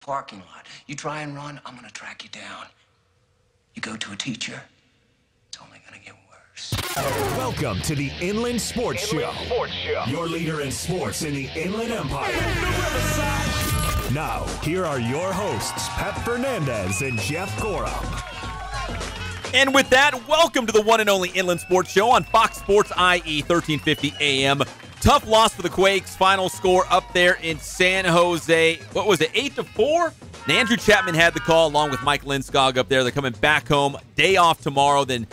parking lot. You try and run, I'm gonna track you down. You go to a teacher, it's only gonna get worse. Welcome to the Inland Sports Show. Your leader in sports in the Inland Empire. Now, here are your hosts, Pep Fernandez and Jeff Gorham. And with that, welcome to the one and only Inland Sports Show on Fox Sports IE 1350 AM. Tough loss for the Quakes. Final score up there in San Jose. What was it, 8-4? And Andrew Chapman had the call along with Mike Lindskog up there. They're coming back home. Day off tomorrow. Then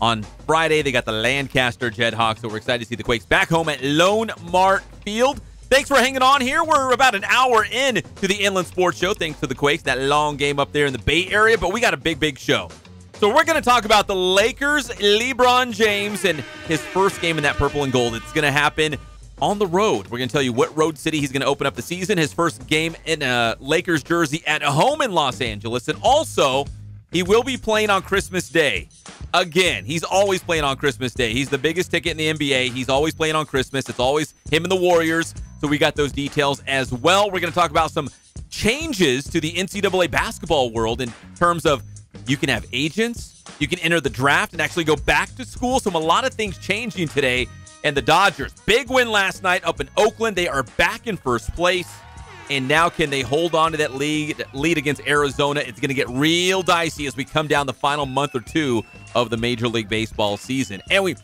on Friday, they got the Lancaster Jethawks. So we're excited to see the Quakes back home at Lone Mart Field. Thanks for hanging on here. We're about an hour in to the Inland Sports Show, thanks to the Quakes. That long game up there in the Bay Area. But we got a big show. So we're going to talk about the Lakers, LeBron James, and his first game in that purple and gold. It's going to happen on the road. We're going to tell you what road city he's going to open up the season. His first game in a Lakers jersey at home in Los Angeles. And also, he will be playing on Christmas Day. Again, he's always playing on Christmas Day. He's the biggest ticket in the NBA. He's always playing on Christmas. It's always him and the Warriors. So we got those details as well. We're going to talk about some changes to the NCAA basketball world in terms of you can have agents, you can enter the draft and actually go back to school. So a lot of things changing today. And the Dodgers, big win last night up in Oakland. They are back in first place. And now can they hold on to that lead against Arizona? It's going to get real dicey as we come down the final month or two of the Major League Baseball season. And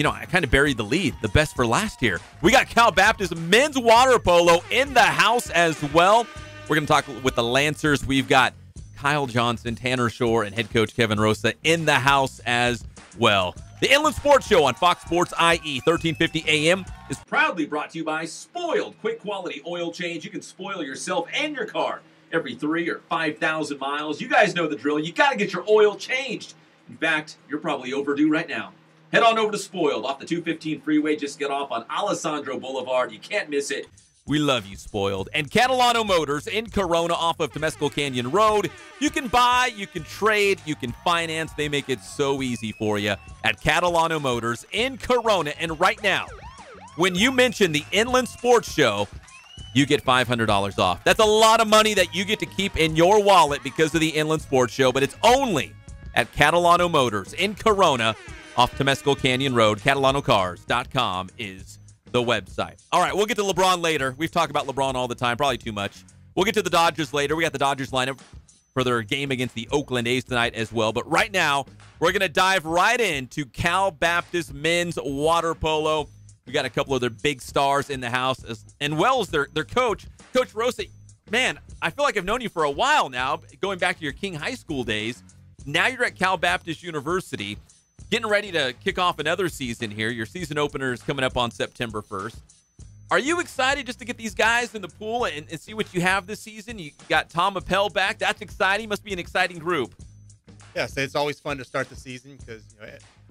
I kind of buried the lead, the best for last year. We got Cal Baptist men's water polo in the house as well. We're going to talk with the Lancers. We've got Kyle Johnson, Tanner Shore, and head coach Kevin Rosa in the house as well. The Inland Sports Show on Fox Sports IE 1350 AM is proudly brought to you by Spoiled. Quick quality oil change. You can spoil yourself and your car every 3,000 or 5,000 miles. You guys know the drill. You got to get your oil changed. In fact, you're probably overdue right now. Head on over to Spoiled off the 215 freeway. Just get off on Alessandro Boulevard. You can't miss it. We love you, Spoiled. And Catalano Motors in Corona off of Temescal Canyon Road. You can buy, you can trade, you can finance. They make it so easy for you at Catalano Motors in Corona. And right now, when you mention the Inland Sports Show, you get $500 off. That's a lot of money that you get to keep in your wallet because of the Inland Sports Show, but it's only at Catalano Motors in Corona off Temescal Canyon Road. CatalanoCars.com is the website. All right, we'll get to LeBron later. We've talked about LeBron all the time, probably too much. We'll get to the Dodgers later. We got the Dodgers lineup for their game against the Oakland A's tonight as well. But right now, we're going to dive right into Cal Baptist men's water polo. We got a couple of their big stars in the house, as well as their coach, Coach Rosa. Man, I feel like I've known you for a while now, going back to your King High School days. Now you're at Cal Baptist University, getting ready to kick off another season here. Your season opener is coming up on September 1st. Are you excited just to get these guys in the pool and see what you have this season? You got Tom Appel back. That's exciting. Must be an exciting group. Yeah, so it's always fun to start the season because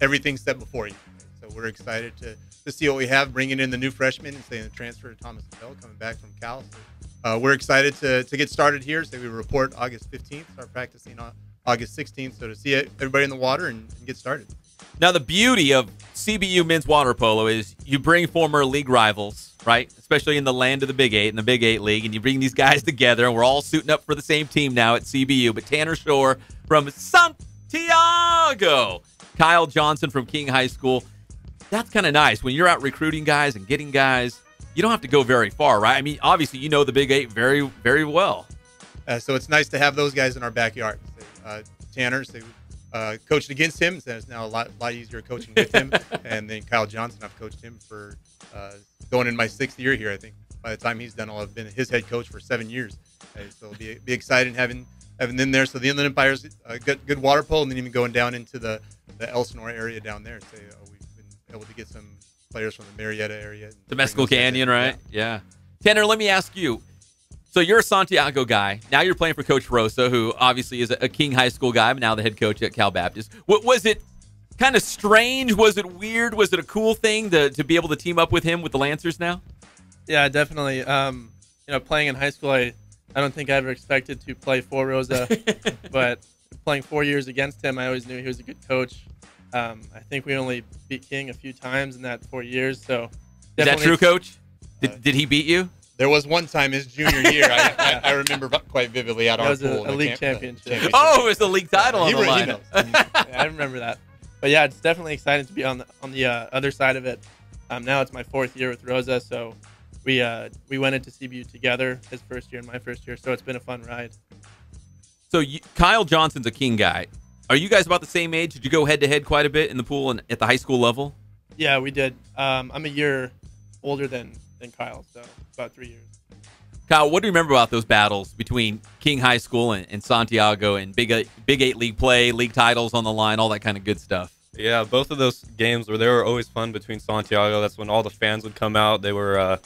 everything's set before you. So we're excited to see what we have, bringing in the new freshmen and saying the transfer to Thomas Appel coming back from Cal. So, we're excited to get started here. So we report August 15th, start practicing on August 16th. So to see everybody in the water and get started. Now, the beauty of CBU men's water polo is you bring former league rivals, right? Especially in the land of the Big Eight, in the Big Eight League, and you bring these guys together, and we're all suiting up for the same team now at CBU. But Tanner Shore from Santiago, Kyle Johnson from King High School. That's kind of nice. When you're out recruiting guys and getting guys, you don't have to go very far, right? I mean, obviously, you know the Big Eight very, very well. So it's nice to have those guys in our backyard. Tanner, coached against him, so it's now a lot easier coaching with him. And then Kyle Johnson, I've coached him for going in my 6th year here. I think by the time he's done, I've been his head coach for 7 years. So it'll be exciting having them there. So the Inland Empire's good water polo, and then even going down into the Elsinore area down there. So we've been able to get some players from the Marietta area. Temescal Canyon, right? Yeah. Tanner, let me ask you. So you're a Santiago guy. Now you're playing for Coach Rosa, who obviously is a King High School guy, but now the head coach at Cal Baptist. Was it kind of strange? Was it weird? Was it a cool thing to be able to team up with him with the Lancers now? Yeah, definitely. Playing in high school, I don't think I ever expected to play for Rosa, but playing 4 years against him, I always knew he was a good coach. I think we only beat King a few times in that 4 years. So is that true, Coach? Did he beat you? There was one time his junior year, I remember quite vividly at That our was pool. a league championship. Oh, it was the league title on the He line. knows. Yeah, I remember that. But yeah, it's definitely exciting to be on the other side of it. Now it's my 4th year with Rosa, so we went into CBU together, his first year and my first year, so it's been a fun ride. So Kyle Johnson's a King guy. Are you guys about the same age? Did you go head-to-head quite a bit in the pool and at the high school level? Yeah, we did. I'm a year older than Kyle, so about 3 years. Kyle, what do you remember about those battles between King High School and Santiago and Big 8 league play, league titles on the line, all that kind of good stuff? Yeah, both of those games they were always fun between Santiago. That's when all the fans would come out. They were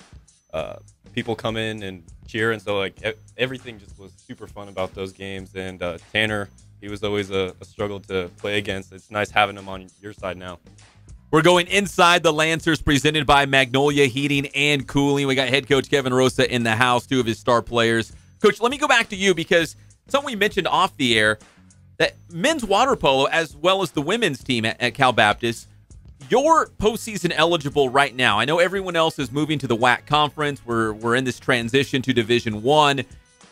people come in and cheer, and so like everything just was super fun about those games. And Tanner, he was always a struggle to play against. It's nice having him on your side now. We're going inside the Lancers, presented by Magnolia Heating and Cooling. We got head coach Kevin Rosa in the house, 2 of his star players. Coach, let me go back to you because something we mentioned off the air, that men's water polo, as well as the women's team at Cal Baptist, you're postseason eligible right now. I know everyone else is moving to the WAC conference. We're in this transition to Division I,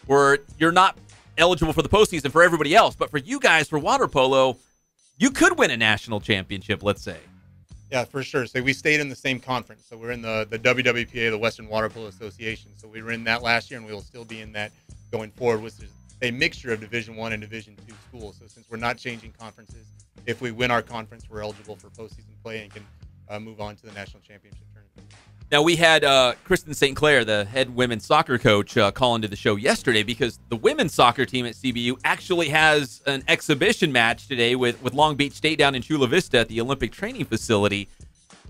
where you're not eligible for the postseason for everybody else. But for you guys, for water polo, you could win a national championship, let's say. Yeah, for sure. So we stayed in the same conference. So we're in the WWPA, the Western Water Polo Association. So we were in that last year, and we will still be in that going forward, which is a mixture of Division I and Division II schools. So since we're not changing conferences, if we win our conference, we're eligible for postseason play and can move on to the national championship tournament. Now, we had Kristen St. Clair, the head women's soccer coach, call into the show yesterday because the women's soccer team at CBU actually has an exhibition match today with Long Beach State down in Chula Vista at the Olympic Training Facility.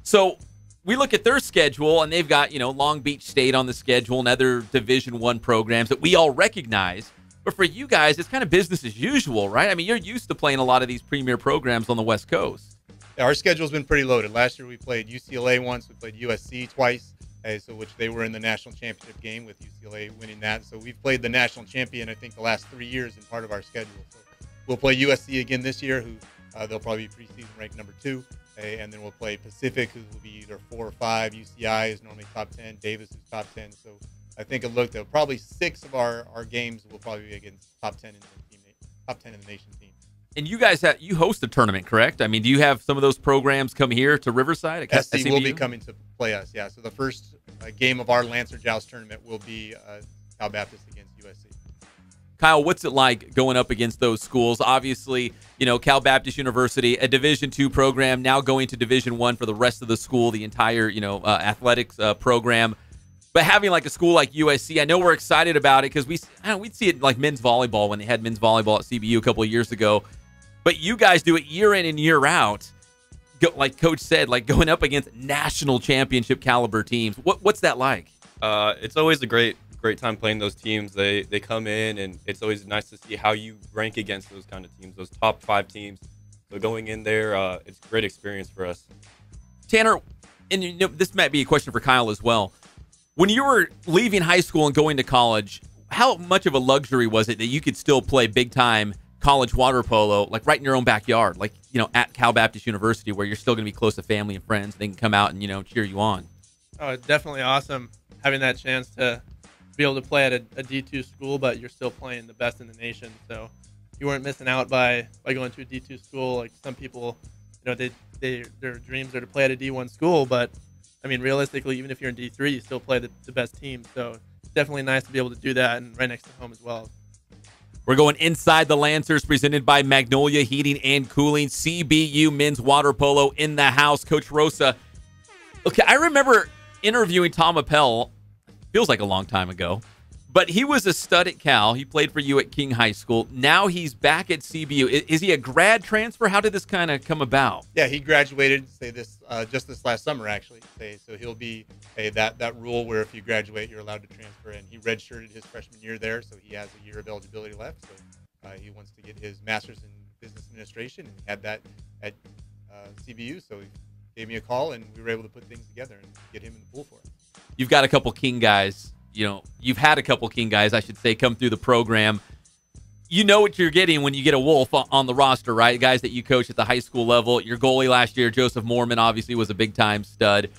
So we look at their schedule, and they've got, Long Beach State on the schedule and other Division I programs that we all recognize. But for you guys, it's kind of business as usual, right? I mean, you're used to playing a lot of these premier programs on the West Coast. Yeah, our schedule's been pretty loaded. Last year we played UCLA once, we played USC twice, which they were in the national championship game with UCLA winning that. So we've played the national champion, I think, the last 3 years in part of our schedule. So we'll play USC again this year, who they'll probably be preseason ranked number 2, and then we'll play Pacific, who will be either 4 or 5. UCI is normally top 10. Davis is top 10. So I think it looked at probably 6 of our games will probably be against top 10 in the nation team. And you guys you host a tournament, correct? I mean, do you have some of those programs come here to Riverside? SC will be coming to play us, yeah. So the first game of our Lancer Joust tournament will be Cal Baptist against USC. Kyle, what's it like going up against those schools? Obviously, Cal Baptist University, a Division II program, now going to Division I for the rest of the school, the entire, athletics program. But having like a school like USC, I know we're excited about it because we'd see it like men's volleyball when they had men's volleyball at CBU a couple of years ago. But you guys do it year in and year out. Like Coach said, like going up against national championship caliber teams. What's that like? It's always a great time playing those teams. They come in, and it's always nice to see how you rank against those kind of teams, those top 5 teams. So going in there, it's a great experience for us. Tanner, and this might be a question for Kyle as well. When you were leaving high school and going to college, how much of a luxury was it that you could still play big-time college water polo, like right in your own backyard, like, at Cal Baptist University, where you're still going to be close to family and friends? They can come out and, cheer you on. Oh, it's definitely awesome having that chance to be able to play at a D2 school, but you're still playing the best in the nation. So you weren't missing out by going to a D2 school. Like some people, their dreams are to play at a D1 school, but I mean, realistically, even if you're in D3, you still play the best team. So it's definitely nice to be able to do that and right next to home as well. We're going inside the Lancers, presented by Magnolia Heating and Cooling. CBU men's water polo in the house. Coach Rosa. Okay, I remember interviewing Tom Appel, feels like a long time ago, but he was a stud at Cal. He played for you at King High School. Now he's back at CBU. Is he a grad transfer? How did this kind of come about? Yeah, he graduated, just this last summer, actually. So he'll be that rule where if you graduate, you're allowed to transfer. And he redshirted his freshman year there, so he has a year of eligibility left. So he wants to get his master's in business administration, and he had that at CBU. So he gave me a call, and we were able to put things together and get him in the pool for us. You've got a couple King guys. You've had a couple King guys, I should say, come through the program. You know what you're getting when you get a Wolf on the roster, right? Guys that you coach at the high school level. Your goalie last year, Joseph Mormon, obviously was a big-time stud.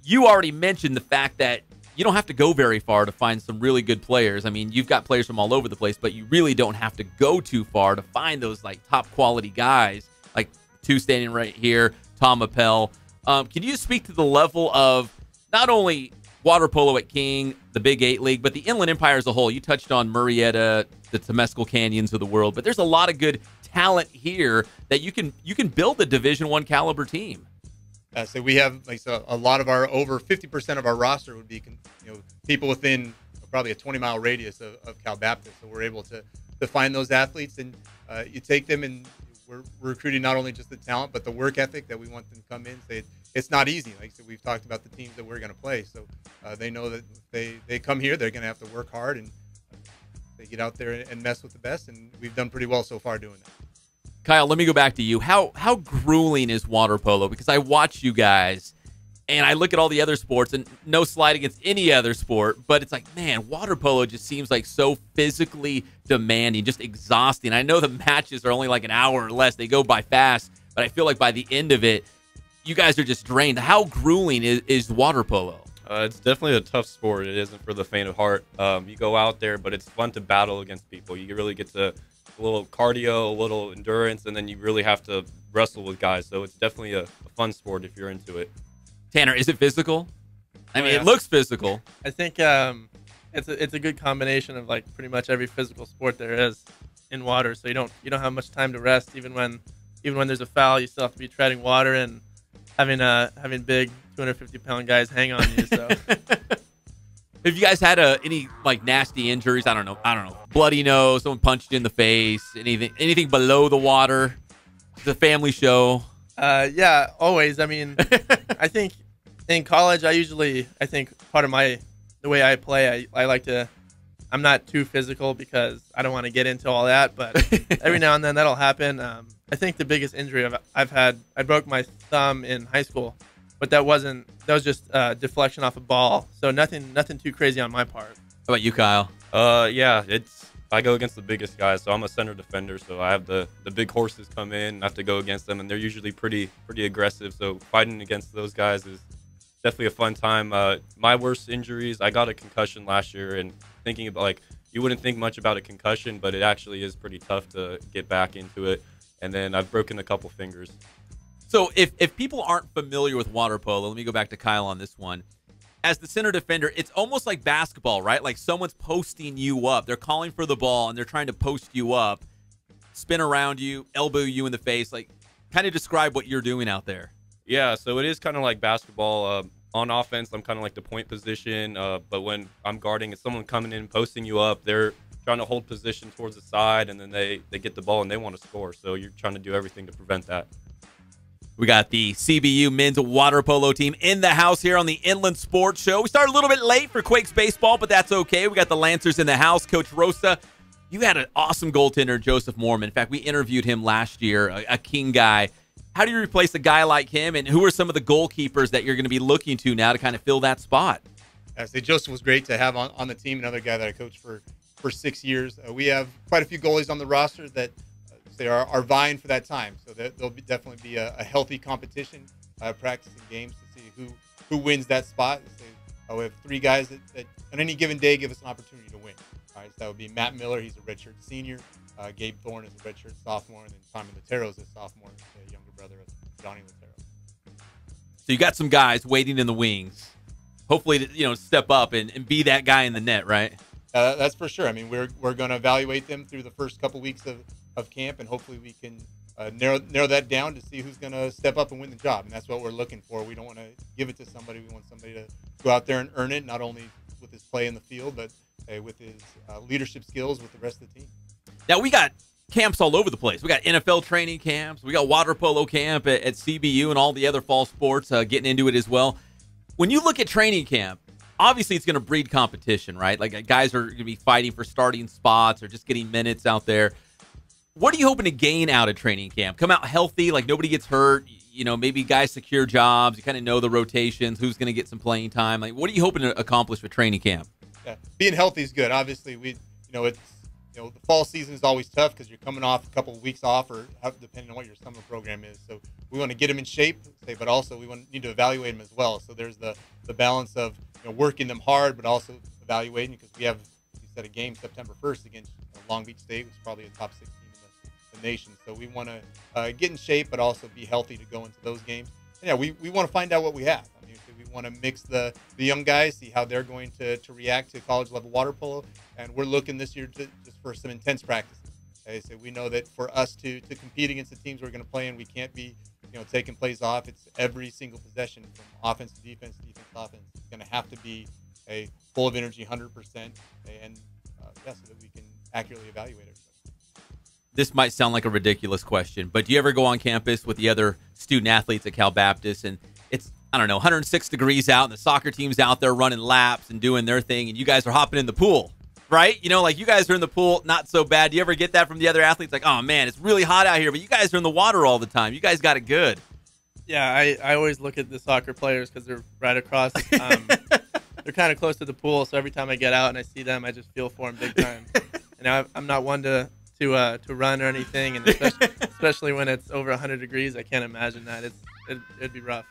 You already mentioned the fact that you don't have to go very far to find some really good players. I mean, you've got players from all over the place, but you really don't have to go too far to find those like top quality guys, like two standing right here, Tom Appel. Can you speak to the level of not only water polo at King, the Big 8 League, but the Inland Empire as a whole? You touched on Murrieta, the Temescal Canyons of the world, but there's a lot of good talent here that you can build a Division I caliber team. So we have like a lot of our over 50% of our roster would be people within probably a 20-mile radius of Cal Baptist. So we're able to find those athletes, and you take them, and we're recruiting not only just the talent but the work ethic that we want them to come in. It's not easy. Like I said, we've talked about the teams that we're going to play, so they know that they come here, they're going to have to work hard, and they get out there and mess with the best, and we've done pretty well so far doing that. Kyle, let me go back to you. How grueling is water polo? Because I watch you guys, and I look at all the other sports, and no slight against any other sport, but it's like, man, water polo just seems like so physically demanding, just exhausting. I know the matches are only like an hour or less. They go by fast, but I feel like by the end of it, you guys are just drained. How grueling is water polo? It's definitely a tough sport. It isn't for the faint of heart. You go out there, but it's fun to battle against people. You really get to a little cardio, a little endurance, and then you really have to wrestle with guys. So it's definitely a fun sport if you're into it. Tanner, is it physical? I mean, yeah. It looks physical. I think it's a good combination of like pretty much every physical sport there is in water. So you don't have much time to rest. Even when there's a foul, you still have to be treading water and having big 250-pound guys hang on you. So. Have you guys had any like nasty injuries? I don't know. Bloody nose, someone punched you in the face, anything below the water? It's a family show. Yeah, always. I mean, I think in college, I think part of the way I play, I like to, I'm not too physical because I don't want to get into all that, but every now and then that'll happen. I think the biggest injury I've had, I broke my thumb in high school, but that was just deflection off a ball. So nothing too crazy on my part. How about you, Kyle? Yeah, I go against the biggest guys, so I'm a center defender. So I have the big horses come in, I have to go against them, and they're usually pretty aggressive. So fighting against those guys is definitely a fun time. My worst injuries, I got a concussion last year, and thinking about like you wouldn't think much about a concussion, but it actually is pretty tough to get back into it. And then I've broken a couple fingers. So if people aren't familiar with water polo, let me go back to Kyle on this one. As the center defender, it's almost like basketball, right? Like someone's posting you up. They're calling for the ball, and they're trying to post you up, spin around you, elbow you in the face. Like, kind of describe what you're doing out there. Yeah, so it is kind of like basketball. On offense, I'm kind of like the point position, but when I'm guarding, it's someone coming in, posting you up. They're trying to hold position towards the side, and then they get the ball, and they want to score. So you're trying to do everything to prevent that. We got the CBU men's water polo team in the house here on the Inland Sports Show. We started a little bit late for Quakes baseball, but that's okay. We got the Lancers in the house. Coach Rosa, you had an awesome goaltender, Joseph Mormon. In fact, we interviewed him last year, a King guy. How do you replace a guy like him, and who are some of the goalkeepers that you're going to be looking to now to kind of fill that spot? I say Joseph was great to have on the team, another guy that I coached for 6 years. We have quite a few goalies on the roster that they are vying for that time, so there'll definitely be a healthy competition, practicing games to see who wins that spot. We have 3 guys that on any given day give us an opportunity to win. All right, so that would be Matt Miller, he's a redshirt senior. Gabe Thorne is a redshirt sophomore, and then Tommy Lotero is a sophomore, the younger brother of Johnny Lotero. So you got some guys waiting in the wings, hopefully to step up and be that guy in the net, right? That's for sure. I mean, we're going to evaluate them through the first couple weeks of camp, and hopefully we can narrow that down to see who's going to step up and win the job. And that's what we're looking for. We don't want to give it to somebody. We want somebody to go out there and earn it, not only with his play in the field, but with his leadership skills with the rest of the team. Now, we got camps all over the place. We got NFL training camps. We got water polo camp at CBU and all the other fall sports getting into it as well. When you look at training camp, obviously it's going to breed competition, right? Like guys are going to be fighting for starting spots or just getting minutes out there. What are you hoping to gain out of training camp? Come out healthy, like nobody gets hurt, maybe guys secure jobs. You kind of know the rotations, who's going to get some playing time. Like, what are you hoping to accomplish with training camp? Yeah, being healthy is good. Obviously, the fall season is always tough because you're coming off a couple of weeks off, or depending on what your summer program is. So we want to get them in shape, but also we need to evaluate them as well. So there's the balance of working them hard, but also evaluating, because we have, you said, a game September 1st against Long Beach State, which is probably a top 6 team in the nation. So we want to get in shape, but also be healthy to go into those games. And yeah, we want to find out what we have. I mean, we want to mix the young guys, see how they're going to react to college level water polo, and we're looking this year just for some intense practices. Okay, so we know that for us to compete against the teams we're going to play in, we can't be taking plays off. It's every single possession, from offense to defense, defense to offense. It's going to have to be a full of energy, 100%, and so that we can accurately evaluate everybody. This might sound like a ridiculous question, but do you ever go on campus with the other student athletes at Cal Baptist, and it's, I don't know, 106 degrees out, and the soccer team's out there running laps and doing their thing, and you guys are hopping in the pool, right? Like you guys are in the pool, not so bad. Do you ever get that from the other athletes? Like, oh man, it's really hot out here, but you guys are in the water all the time. You guys got it good. Yeah, I always look at the soccer players because they're right across. They're kind of close to the pool, so every time I get out and I see them, I just feel for them big time. And I'm not one to run or anything, and especially when it's over 100 degrees, I can't imagine that. It'd be rough.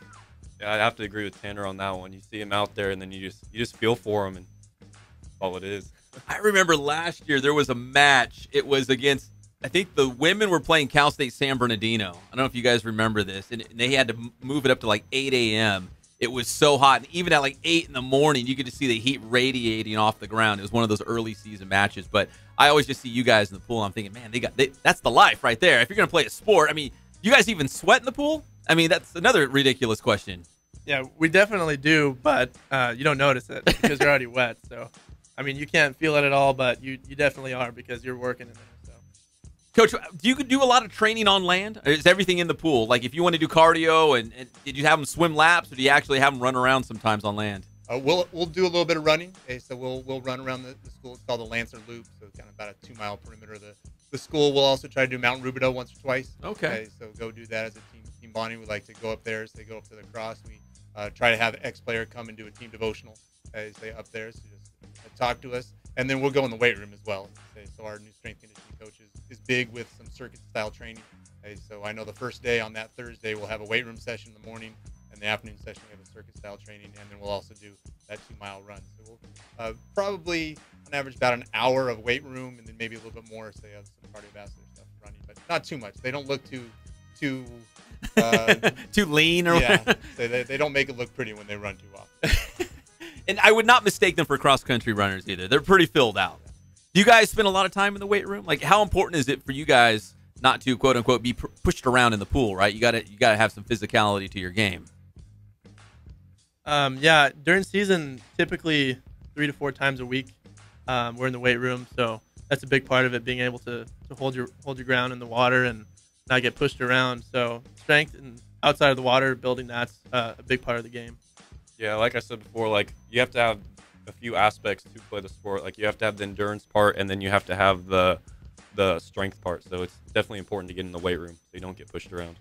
Yeah, I have to agree with Tanner on that one. You see him out there, and then you just feel for him, and that's all it is. I remember last year there was a match. It was against, I think the women were playing Cal State San Bernardino. I don't know if you guys remember this, and they had to move it up to like 8 a.m. It was so hot, and even at like 8 in the morning, you could just see the heat radiating off the ground. It was one of those early season matches, but I always just see you guys in the pool, and I'm thinking, man, that's the life right there. If you're going to play a sport, I mean, you guys even sweat in the pool? I mean, that's another ridiculous question. Yeah, we definitely do, but you don't notice it because you're already wet. So, I mean, you can't feel it at all, but you definitely are because you're working in there. So, Coach, do you do a lot of training on land? Or is everything in the pool? Like, if you want to do cardio, and did you have them swim laps, or do you actually have them run around sometimes on land? We'll do a little bit of running. Okay, so we'll run around the school. It's called the Lancer Loop, so it's kind of about a 2-mile perimeter of the school. We'll also try to do Mount Rubidoux once or twice. Okay. So go do that as a team bonding. We like to go up there. So they go up to the cross. We try to have an ex-player come and do a team devotional. Say up there, so just talk to us, and then we'll go in the weight room as well. So our new strength conditioning coach is big with some circuit-style training. So I know the first day on that Thursday we'll have a weight room session in the morning. In the afternoon session, we have a circuit-style training, and then we'll also do that 2-mile run. So we'll probably, on average, about an hour of weight room, and then maybe a little bit more, say, of some cardiovascular stuff running, but not too much. They don't look too too lean, or yeah. They don't make it look pretty when they run too often. And I would not mistake them for cross-country runners either. They're pretty filled out. Do you guys spend a lot of time in the weight room? Like, how important is it for you guys not to, quote unquote, be pushed around in the pool? Right? You gotta have some physicality to your game. Yeah, during season, typically 3 to 4 times a week, we're in the weight room. So that's a big part of it, being able to hold your ground in the water and not get pushed around. So strength and outside of the water, building that's a big part of the game. Yeah, like I said before, like you have to have a few aspects to play the sport. Like you have to have the endurance part, and then you have to have the strength part. So it's definitely important to get in the weight room so you don't get pushed around.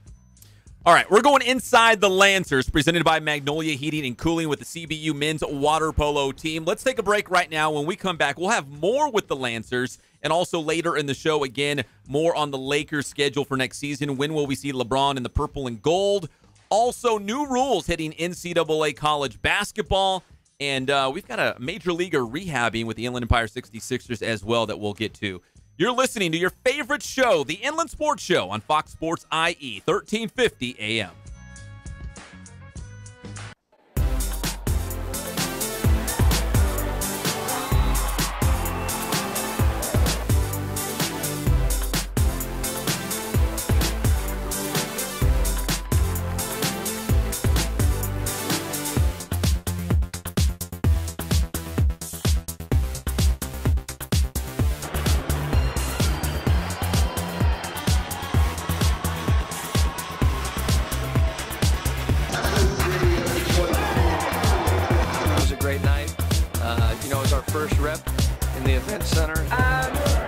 All right, we're going inside the Lancers, presented by Magnolia Heating and Cooling with the CBU men's water polo team. Let's take a break right now. When we come back, we'll have more with the Lancers, and also later in the show, again, more on the Lakers' schedule for next season. When will we see LeBron in the purple and gold? Also, new rules hitting NCAA college basketball, and we've got a major leaguer rehabbing with the Inland Empire 66ers as well that we'll get to. You're listening to your favorite show, the Inland Sports Show, on Fox Sports IE, 1350 AM. First rep in the event center.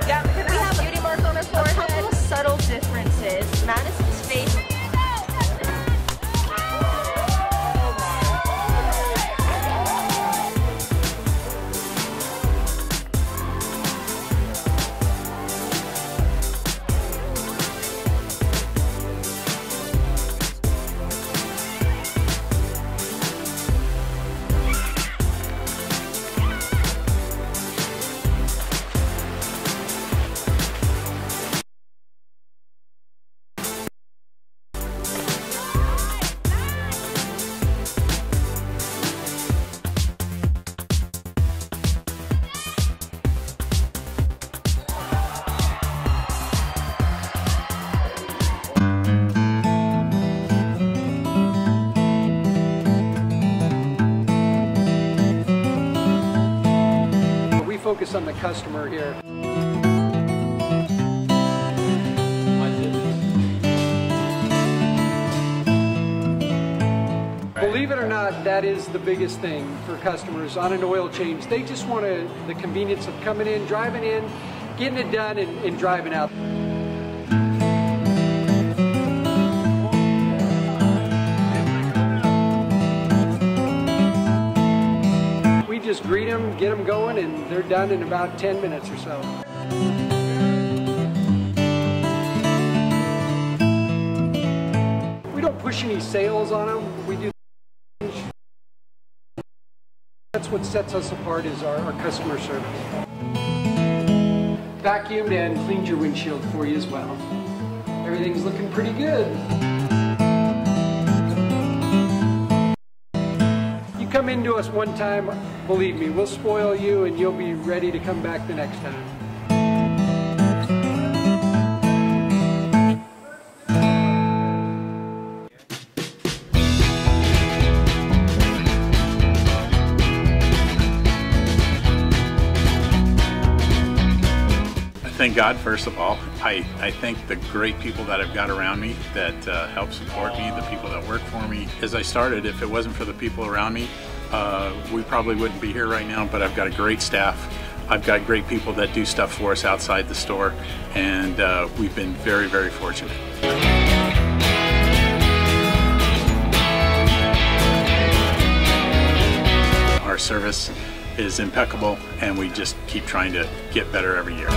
Yeah, we have beauty mark on our forehead. A couple of subtle differences. Madison's face. focus on the customer here. Believe it or not, that is the biggest thing for customers on an oil change. They just want the convenience of coming in, driving in, getting it done, and driving out. We just greet them, get them going, and they're done in about 10 minutes or so. We don't push any sales on them. We do. That's what sets us apart is our customer service. Vacuumed and cleaned your windshield for you as well. Everything's looking pretty good. You come into us one time, believe me, we'll spoil you and you'll be ready to come back the next time. Thank God, first of all. I thank the great people that I've got around me that help support me, the people that work for me. As I started, if it wasn't for the people around me, we probably wouldn't be here right now, but I've got a great staff. I've got great people that do stuff for us outside the store, and we've been very, very fortunate. Our service is impeccable, and we just keep trying to get better every year.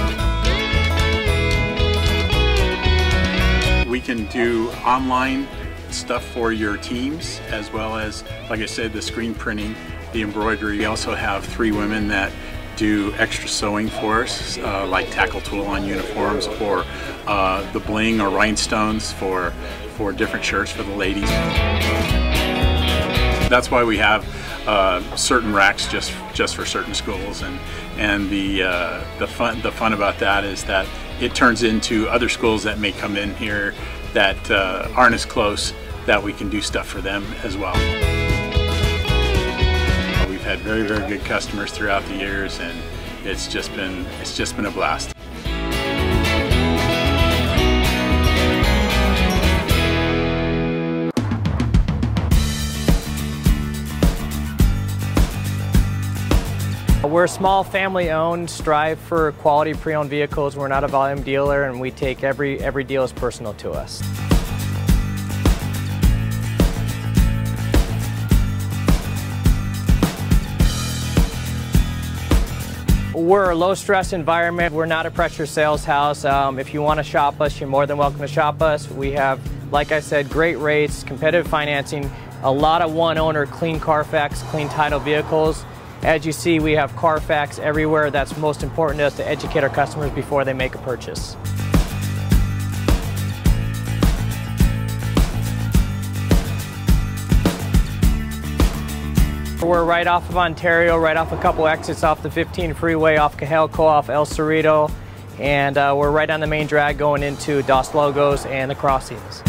We can do online stuff for your teams, as well as, like I said, the screen printing, the embroidery. We also have 3 women that do extra sewing for us, like tackle tool on uniforms, or the bling or rhinestones for different shirts for the ladies. That's why we have certain racks just for certain schools, and the fun about that is that it turns into other schools that may come in here that aren't as close, that we can do stuff for them as well. We've had very, very good customers throughout the years, and it's just been a blast. We're a small family-owned, strive for quality pre-owned vehicles. We're not a volume dealer, and we take every deal as personal to us. We're a low-stress environment. We're not a pressure sales house. If you want to shop us, you're more than welcome to shop us. We have, like I said, great rates, competitive financing, a lot of one-owner, clean Carfax, clean title vehicles. As you see, we have Carfax everywhere. That's most important to us, to educate our customers before they make a purchase. We're right off of Ontario, right off a couple exits off the 15 freeway, off Cajelco, off El Cerrito, and we're right on the main drag going into Dos Logos and the crossings.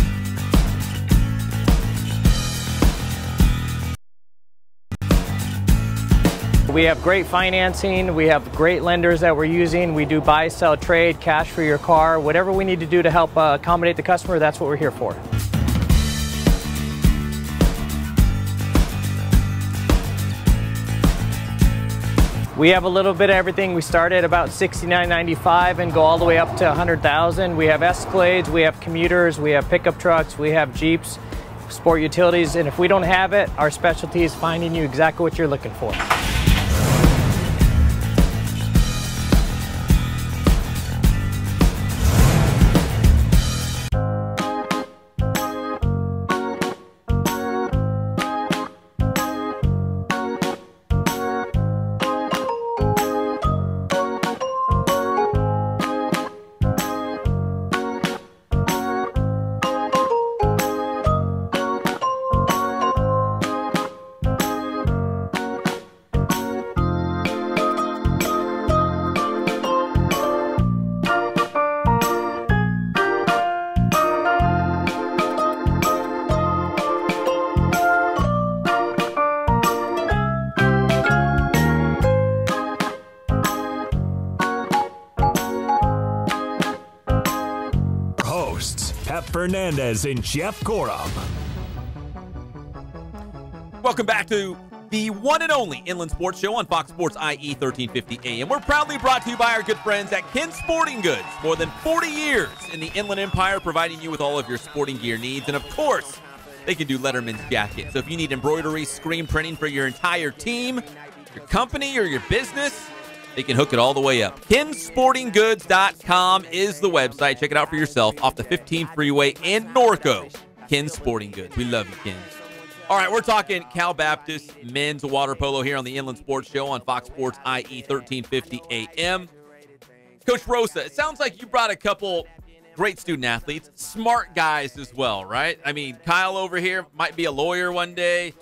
We have great financing, we have great lenders that we're using. We do buy, sell, trade, cash for your car. Whatever we need to do to help accommodate the customer, that's what we're here for. We have a little bit of everything. We start at about $69.95 and go all the way up to $100,000. We have Escalades, we have commuters, we have pickup trucks, we have Jeeps, sport utilities, and if we don't have it, our specialty is finding you exactly what you're looking for. Pep Fernandez and Jeff Gorham. Welcome back to the one and only Inland Sports Show on Fox Sports IE 1350 AM. We're proudly brought to you by our good friends at Ken Sporting Goods. More than 40 years in the Inland Empire, providing you with all of your sporting gear needs. And of course, they can do Letterman's jackets. So if you need embroidery, screen printing for your entire team, your company, or your business, they can hook it all the way up. KenSportingGoods.com is the website. Check it out for yourself off the 15 freeway in Norco. Ken Sporting Goods. We love you, Ken. All right, we're talking Cal Baptist men's water polo here on the Inland Sports Show on Fox Sports IE 1350 AM. Coach Rosa, it sounds like you brought a couple great student athletes, smart guys as well, right? I mean, Kyle over here might be a lawyer one day.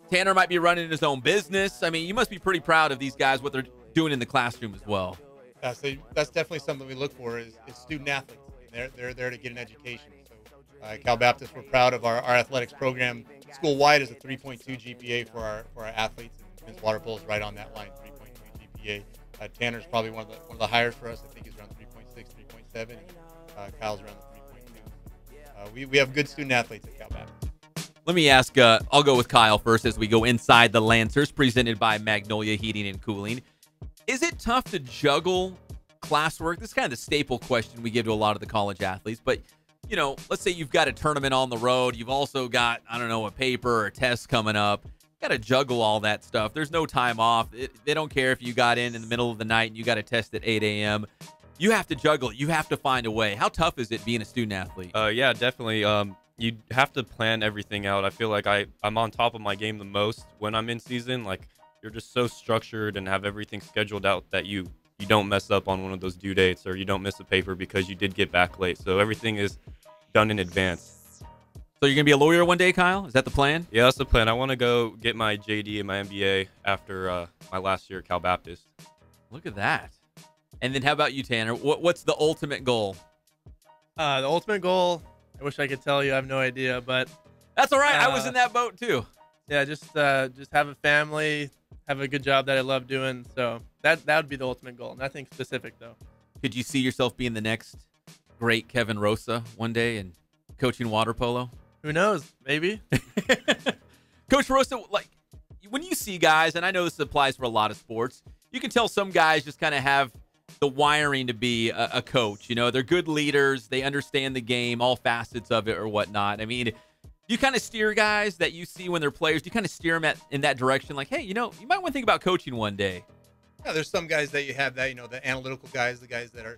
Tanner might be running his own business. I mean, you must be pretty proud of these guys, what they're doing in the classroom as well. Yeah, so that's definitely something we look for is student athletes. They're there to get an education. So Cal Baptist, we're proud of our athletics program. School-wide is a 3.2 GPA for our athletes, and men's water polo is right on that line, 3.2 GPA. Tanner's probably one of the higher for us. I think he's around 3.6, 3.7. Kyle's around the 3.2. We have good student athletes at Cal Baptist. Let me ask, I'll go with Kyle first as we go inside the Lancers, presented by Magnolia Heating and Cooling. Is it tough to juggle classwork? This is kind of the staple question we give to a lot of the college athletes, but you know, let's say you've got a tournament on the road. You've also got, I don't know, a paper or a test coming up. Got to juggle all that stuff. There's no time off. They don't care if you got in the middle of the night and you got a test at 8 a.m. You have to juggle it. You have to find a way. How tough is it being a student athlete? Yeah, definitely. You have to plan everything out. I feel like I'm on top of my game the most when I'm in season. Like, you're just so structured and have everything scheduled out that you don't mess up on one of those due dates, or you don't miss a paper because you did get back late. So everything is done in advance. So you're going to be a lawyer one day, Kyle? Is that the plan? Yeah, that's the plan. I want to go get my JD and my MBA after my last year at Cal Baptist. Look at that. And then how about you, Tanner? What's the ultimate goal? The ultimate goal, I wish I could tell you. I have no idea, but that's all right. I was in that boat too. Yeah, just have a family, have a good job that I love doing. So that would be the ultimate goal. Nothing specific, though. Could you see yourself being the next great Kevin Rosa one day and coaching water polo? Who knows? Maybe. Coach Rosa, like when you see guys, and I know this applies for a lot of sports, you can tell some guys just kind of have the wiring to be a coach. You know, they're good leaders. They understand the game, all facets of it or whatnot. I mean, you kind of steer guys that you see when they're players. You kind of steer them in that direction. Like, hey, you know, you might want to think about coaching one day. Yeah, there's some guys that you have that, you know, the analytical guys, the guys that are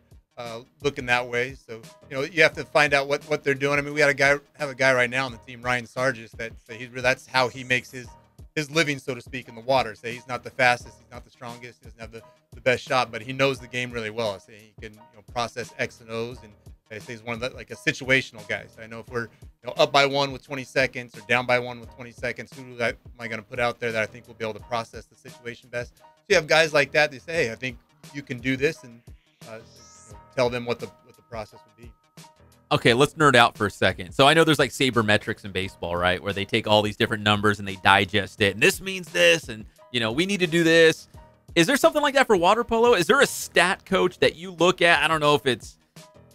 looking that way. So, you know, you have to find out what they're doing. I mean, we have a guy right now on the team, Ryan Sargis, that's how he makes his living, so to speak, in the water. Say he's not the fastest, he's not the strongest, he doesn't have the best shot, but he knows the game really well. Say he can, you know, process X and O's, and I say he's one of the, like a situational guy. So I know if we're, you know, up by one with 20 seconds or down by one with 20 seconds, who am I going to put out there that I think will be able to process the situation best? So you have guys like that. They say, hey, I think you can do this, and you know, tell them what the process would be. Okay, let's nerd out for a second. So I know there's like sabermetrics in baseball, right? Where they take all these different numbers and they digest it. And this means this, and, you know, we need to do this. Is there something like that for water polo? Is there a stat coach that you look at? I don't know if it's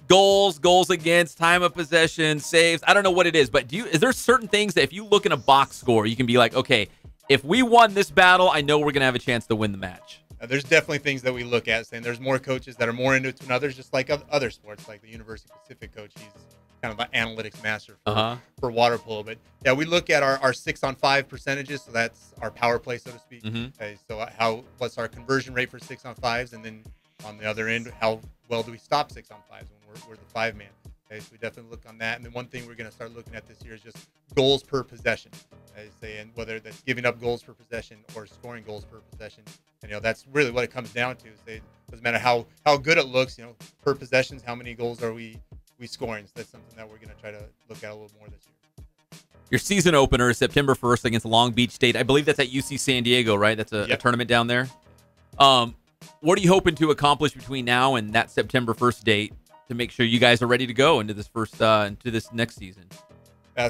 goals against, time of possession, saves. I don't know what it is. But is there certain things that if you look in a box score, you can be like, okay, if we won this battle, I know we're going to have a chance to win the match? There's definitely things that we look at, saying there's more coaches that are more into it than others, just like other sports, like the University Pacific coach. He's kind of an analytics master for water polo. But yeah, we look at our 6-on-5 percentages, so that's our power play, so to speak. Okay, so what's our conversion rate for 6-on-5s, and then on the other end, how well do we stop 6-on-5s when we're the 5-man? Okay, so we definitely look on that. And then one thing we're going to start looking at this year is just goals per possession. And whether that's giving up goals per possession or scoring goals per possession. And, you know, that's really what it comes down to. It doesn't matter how good it looks, you know, per possessions, how many goals are we scoring. So that's something that we're going to try to look at a little more this year. Your season opener is September 1st against Long Beach State. I believe that's at UC San Diego, right? That's a tournament down there. What are you hoping to accomplish between now and that September 1st date to make sure you guys are ready to go into this next season?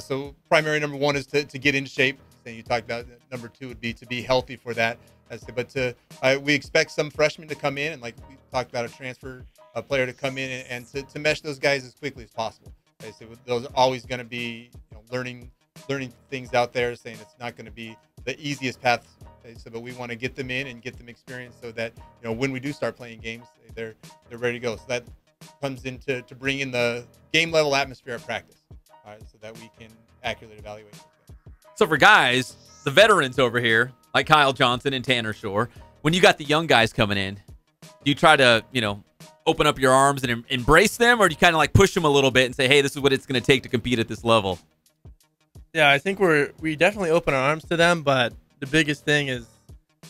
So primary number one is to get in shape. And you talked about number two would be to be healthy for that. But we expect some freshmen to come in, and like we talked about, a transfer player to come in and to mesh those guys as quickly as possible. Okay, so there's always going to be learning things out there, saying it's not going to be the easiest path. Okay, so, but we want to get them in and get them experience so that when we do start playing games, they're ready to go. So that comes into bringing the game level atmosphere at practice, all right, so that we can accurately evaluate those guys. So for guys, the veterans over here, like Kyle Johnson and Tanner Shore, when you got the young guys coming in, do you try to, open up your arms and embrace them, or do you kind of like push them a little bit and say, hey, this is what it's going to take to compete at this level? Yeah, I think we definitely open our arms to them, but the biggest thing is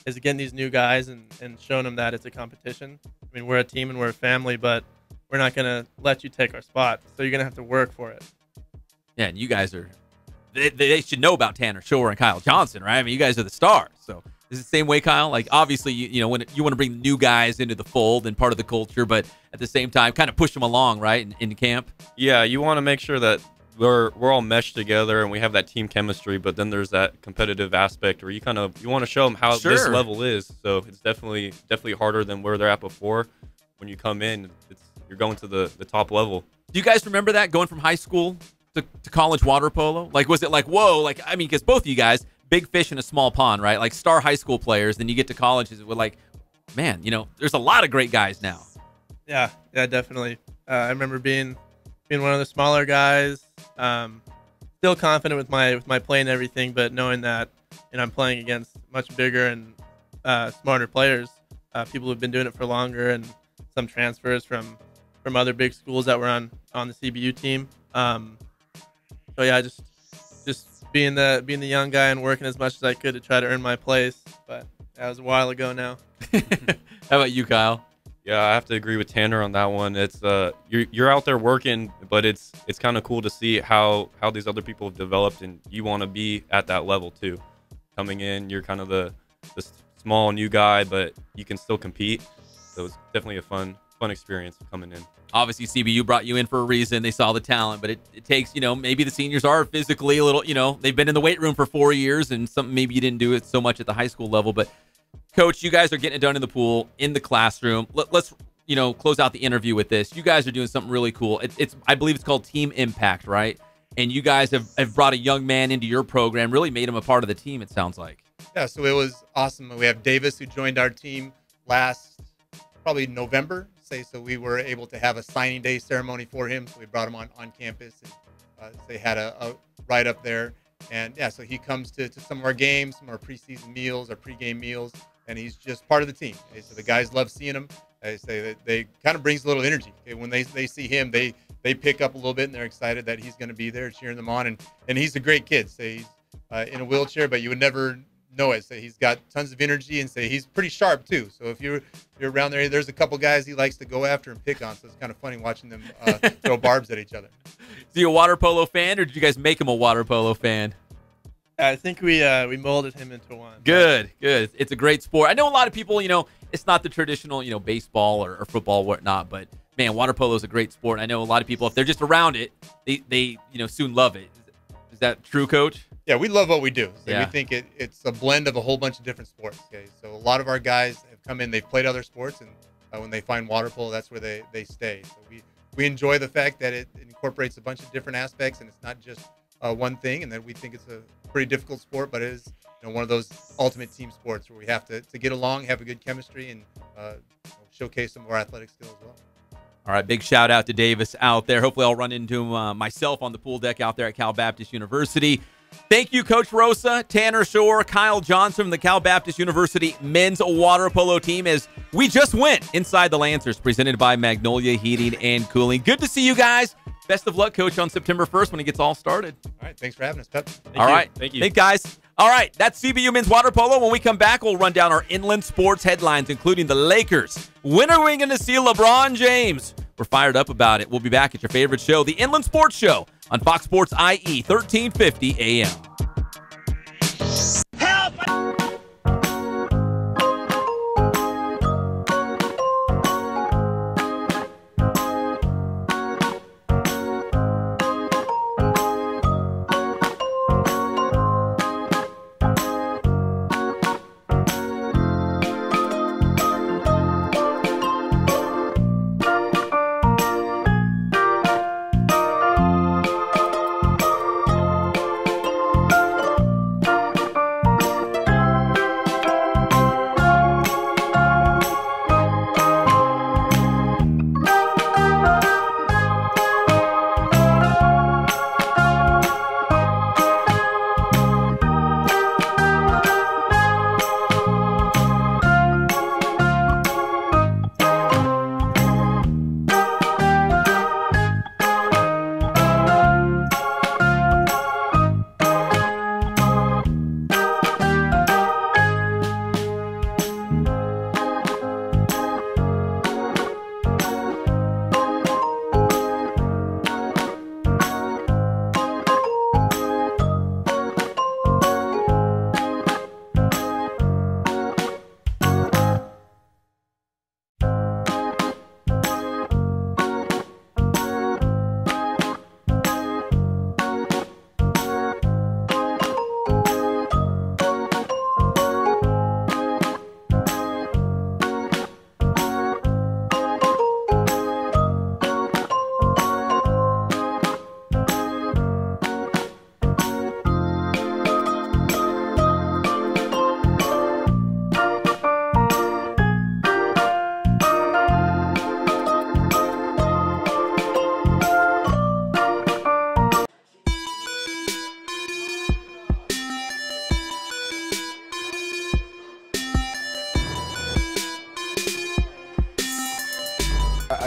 getting these new guys and showing them that it's a competition. I mean, we're a team and we're a family, but we're not going to let you take our spot. So you're going to have to work for it. Yeah, and you guys are they should know about Tanner Shore and Kyle Johnson, right? I mean, you guys are the stars. So is it the same way, Kyle? Like, obviously, when you want to bring new guys into the fold and part of the culture, but at the same time, kind of push them along, right, in camp? Yeah, you want to make sure that we're all meshed together and we have that team chemistry, but then there's that competitive aspect where you want to show them how this level is. So it's definitely harder than where they're at before. When you come in, you're going to the top level. Do you guys remember that, going from high school to college water polo? Like, was it like, whoa, like, I mean, because both of you guys, big fish in a small pond, right? Like star high school players, then you get to college, we're like, man, there's a lot of great guys now. Yeah, definitely. I remember being one of the smaller guys, still confident with my play and everything, but knowing that I'm playing against much bigger and smarter players, people who've been doing it for longer, and some transfers from other big schools that were on the CBU team. So yeah, just being the young guy and working as much as I could to try to earn my place. But that was a while ago now. How about you, Kyle? Yeah, I have to agree with Tanner on that one. It's you're out there working, but it's kind of cool to see how these other people have developed, and you want to be at that level too. Coming in, you're kind of the small new guy, but you can still compete. So it's definitely a fun experience coming in. Obviously, CBU brought you in for a reason. They saw the talent, but it takes, maybe the seniors are physically a little, they've been in the weight room for 4 years, and maybe you didn't do it so much at the high school level. But, Coach, you guys are getting it done in the pool, in the classroom. Let's, close out the interview with this. You guys are doing something really cool. I believe it's called Team Impact, right? And you guys have brought a young man into your program, really made him a part of the team, it sounds like. Yeah, so it was awesome. We have Davis, who joined our team last, probably November. So we were able to have a signing day ceremony for him. So we brought him on campus, and they had a ride up there. And yeah, so he comes to some of our games, some of our preseason meals, our pregame meals, and he's just part of the team. Okay, so the guys love seeing him. They say that they kind of brings a little energy. Okay, when they see him, they pick up a little bit, and they're excited that he's going to be there cheering them on. And he's a great kid. So he's in a wheelchair, but you would never know it. So he's got tons of energy, and he's pretty sharp too. So if you're around there's a couple guys he likes to go after and pick on. So it's kind of funny watching them throw barbs at each other. Is he a water polo fan, or did you guys make him a water polo fan? I think we molded him into one. Good. It's a great sport. I know a lot of people, it's not the traditional, baseball or football, whatnot, but man, water polo is a great sport. I know a lot of people, if they're just around it, they soon love it. Is that true, Coach? Yeah, we love what we do. So yeah. We think it's a blend of a whole bunch of different sports. Okay, so a lot of our guys have come in, they've played other sports, and when they find water polo, that's where they stay. So we enjoy the fact that it incorporates a bunch of different aspects, and it's not just one thing, and that we think it's a pretty difficult sport, but it is one of those ultimate team sports where we have to get along, have a good chemistry, and showcase some of our athletic skills as well. All right, big shout out to Davis out there. Hopefully I'll run into him myself on the pool deck out there at Cal Baptist University. Thank you, Coach Rosa, Tanner Shore, Kyle Johnson from the Cal Baptist University men's water polo team, as we just went inside the Lancers, presented by Magnolia Heating and Cooling. Good to see you guys. Best of luck, Coach, on September 1st when it gets all started. All right, thanks for having us, Pep. All right. Thank you. Thanks, guys. All right, that's CBU men's water polo. When we come back, we'll run down our inland sports headlines, including the Lakers. When are we going to see LeBron James? We're fired up about it. We'll be back at your favorite show, the Inland Sports Show, on Fox Sports IE, 1350 AM.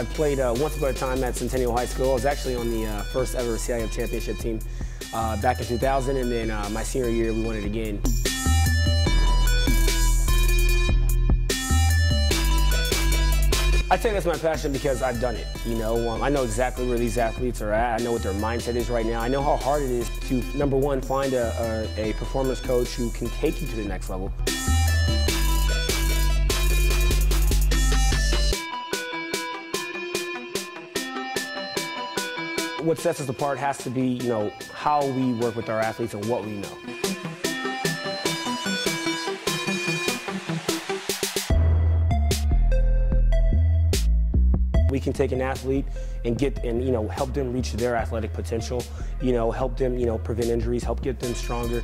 I played once upon a time at Centennial High School. I was actually on the first ever CIF championship team back in 2000, and then my senior year we won it again. I think that's my passion because I've done it. You know, I know exactly where these athletes are at. I know what their mindset is right now. I know how hard it is to, number one, find a performance coach who can take you to the next level. What sets us apart has to be, you know, how we work with our athletes and what we know. We can take an athlete and you know, help them reach their athletic potential, you know, help them, you know, prevent injuries, help get them stronger.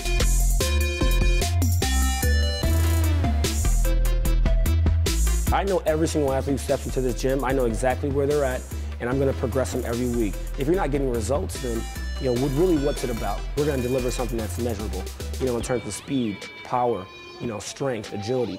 I know every single athlete who steps into this gym. I know exactly where they're at, and I'm going to progress them every week. If you're not getting results, then, you know, really what's it about? We're going to deliver something that's measurable, you know, in terms of speed, power, you know, strength, agility.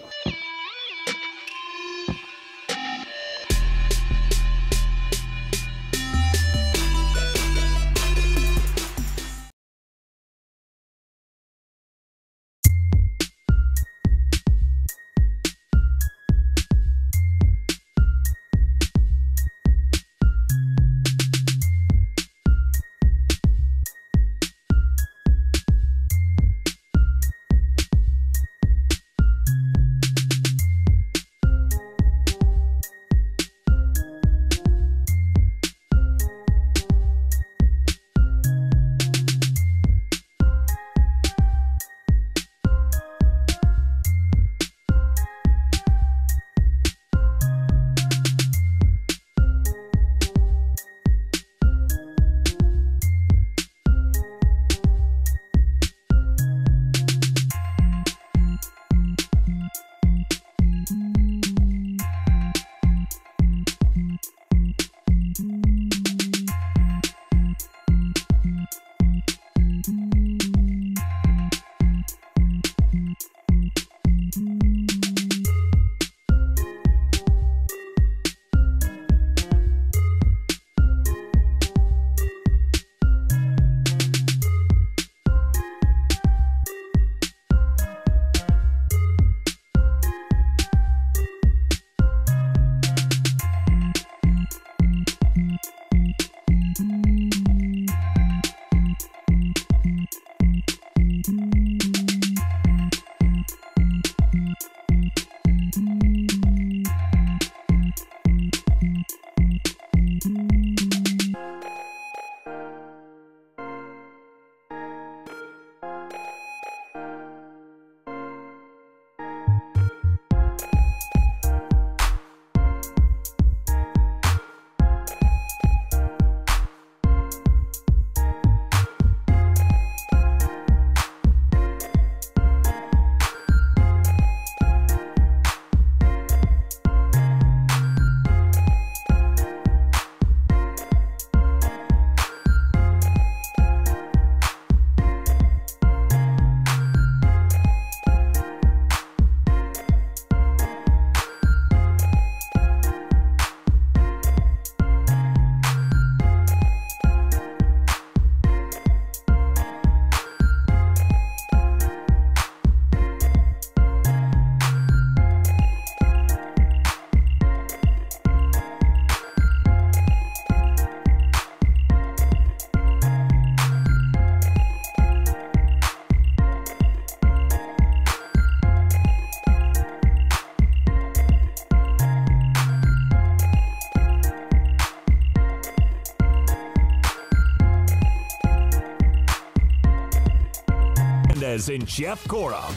And Jeff Gorham.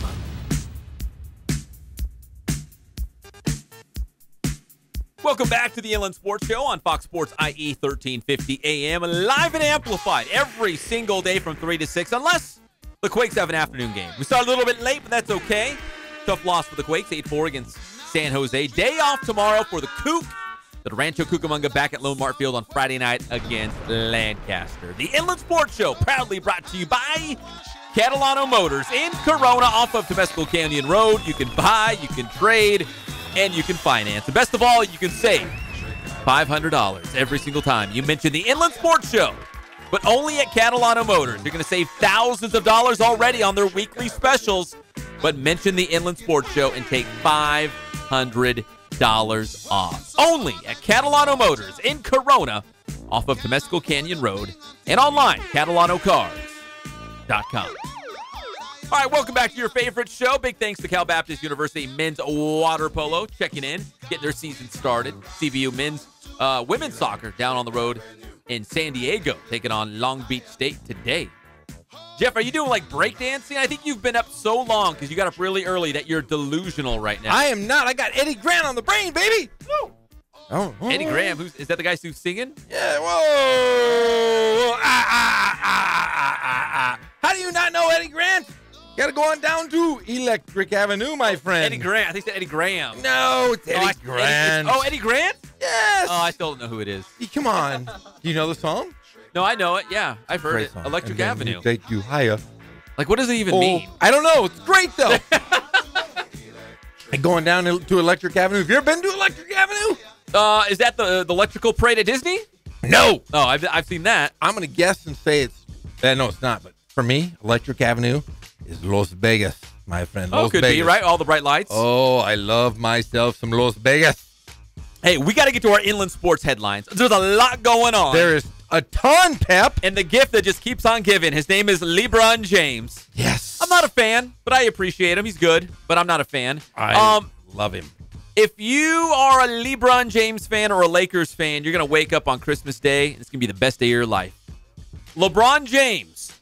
Welcome back to the Inland Sports Show on Fox Sports IE 1350 AM, live and amplified every single day from 3 to 6, unless the Quakes have an afternoon game. We started a little bit late, but that's okay. Tough loss for the Quakes, 8-4 against San Jose. Day off tomorrow for the Kook. The Rancho Cucamonga back at Lone Mart Field on Friday night against Lancaster. The Inland Sports Show proudly brought to you by Catalano Motors in Corona off of Temescal Canyon Road. You can buy, you can trade, and you can finance. And best of all, you can save $500 every single time you mention the Inland Sports Show, but only at Catalano Motors. You're going to save thousands of dollars already on their weekly specials, but mention the Inland Sports Show and take $500 off. Only at Catalano Motors in Corona, off of Temescal Canyon Road, and online, CatalanoCars.com. All right, welcome back to your favorite show. Big thanks to Cal Baptist University Men's Water Polo checking in, getting their season started. CVU men's women's soccer down on the road in San Diego, taking on Long Beach State today. Jeff, are you doing like breakdancing? I think you've been up so long because you got up really early that you're delusional right now. I am not. I got Eddie Grant on the brain, baby. Woo. Oh, Eddie Graham, is that the guy who's singing? Yeah, whoa. How do you not know Eddie Grant? Got to go on down to Electric Avenue, my friend. Eddie Grant. I think it's Eddie Graham. No, it's Eddie Grant. Eddie Grant? Yes. Oh, I still don't know who it is. Come on. Do you know the song? No, I know it. Yeah, I've heard Great it. song. Electric And then Avenue. we take you higher. Like, what does it even mean? I don't know. It's great, though. And going down to Electric Avenue. Have you ever been to Electric Avenue? Is that the electrical parade at Disney? No. Oh, I've seen that. I'm going to guess and say it's... no, it's not. But for me, Electric Avenue is Las Vegas, my friend. Oh, Las could Vegas. be, right? All the bright lights. Oh, I love myself some Las Vegas. Hey, we got to get to our inland sports headlines. There's a lot going on. There is a ton, Pep. And the gift that just keeps on giving. His name is LeBron James. Yes. I'm not a fan, but I appreciate him. He's good, but I'm not a fan. I love him. If you are a LeBron James fan or a Lakers fan, you're going to wake up on Christmas Day, and it's going to be the best day of your life. LeBron James,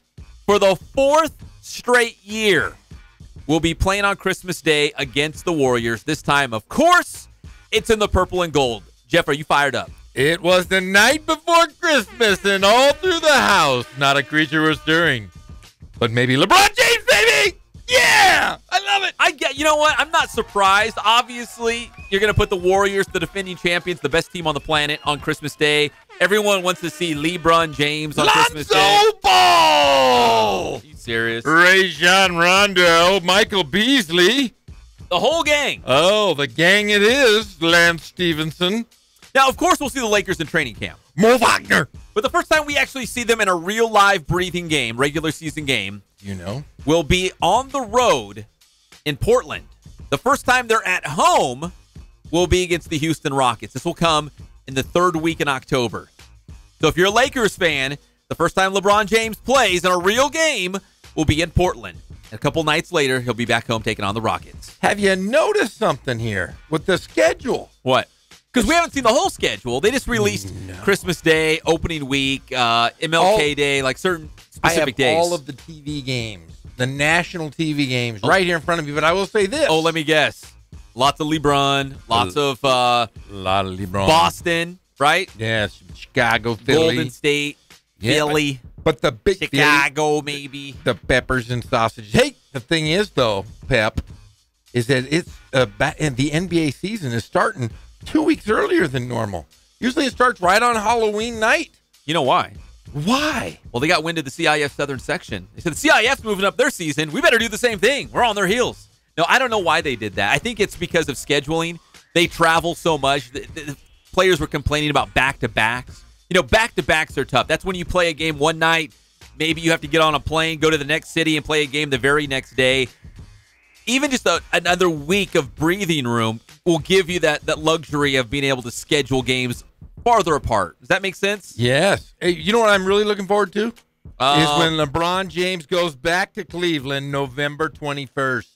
for the 4th straight year, will be playing on Christmas Day against the Warriors. This time, of course, it's in the purple and gold. Jeff, are you fired up? It was the night before Christmas, and all through the house, not a creature was stirring. But maybe LeBron James, baby! Yeah! I love it! You know what? I'm not surprised. Obviously, you're going to put the Warriors, the defending champions, the best team on the planet, on Christmas Day. Everyone wants to see LeBron James on Christmas Day. Lonzo Ball! Are you serious? Rajon Rondo, Michael Beasley. The whole gang. Oh, the gang it is, Lance Stevenson. Now, of course, we'll see the Lakers in training camp. Mo Wagner. But the first time we actually see them in a real live breathing game, regular season game, will be on the road in Portland. The first time they're at home will be against the Houston Rockets. This will come in the 3rd week in October. So if you're a Lakers fan, the first time LeBron James plays in a real game will be in Portland. A couple nights later, he'll be back home taking on the Rockets. Have you noticed something here with the schedule? What? Because we haven't seen the whole schedule. They just released Christmas Day, opening week, MLK Day, like certain specific days. I have all of the TV games, the national TV games, right here in front of me. But I will say this. Oh, let me guess. Lots of LeBron, lots of lot of LeBron. Boston, right? Yes, Chicago, Philly. Golden State, Philly. But the big Chicago, maybe. The peppers and sausages. Hey, the thing is, though, Pep, is that it's and the NBA season is starting 2 weeks earlier than normal. Usually it starts right on Halloween night. You know why? Why? Well, they got wind of the CIF Southern Section. They said the CIF's moving up their season. We better do the same thing. We're on their heels. No, I don't know why they did that. I think it's because of scheduling. They travel so much. The players were complaining about back-to-backs. You know, back-to-backs are tough. That's when you play a game one night. Maybe you have to get on a plane, go to the next city, and play a game the very next day. Even just another week of breathing room will give you that luxury of being able to schedule games farther apart. Does that make sense? Yes. Hey, you know what I'm really looking forward to? Is when LeBron James goes back to Cleveland November 21st.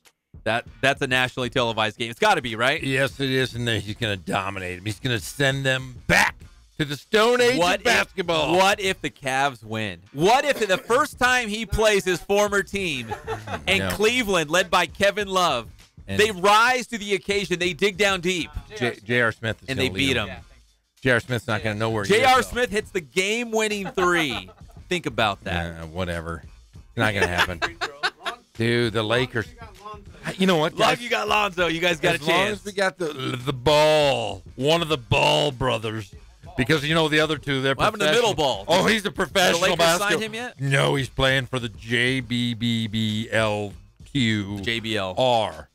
That's a nationally televised game. It's got to be, right? Yes, it is, and he's going to dominate him. He's going to send them back to the Stone Age of basketball. What if the Cavs win? What if the first time he plays his former team and Cleveland, led by Kevin Love, they rise to the occasion, they dig down deep. J.R. Smith is and they beat him. J.R. Smith's not going to know where he is. J.R. Smith hits the game-winning 3. Think about that. Whatever. It's not going to happen. Dude, the Lakers. You know what, guys? You got Lonzo. You guys got a chance. As long as we got the Ball, one of the Ball brothers. Because, you know, the other two, they're happened to Middle Ball? Oh, he's a professional Did the Lakers basketball. sign him yet? No, he's playing for the JBBBLQ. JBL. R.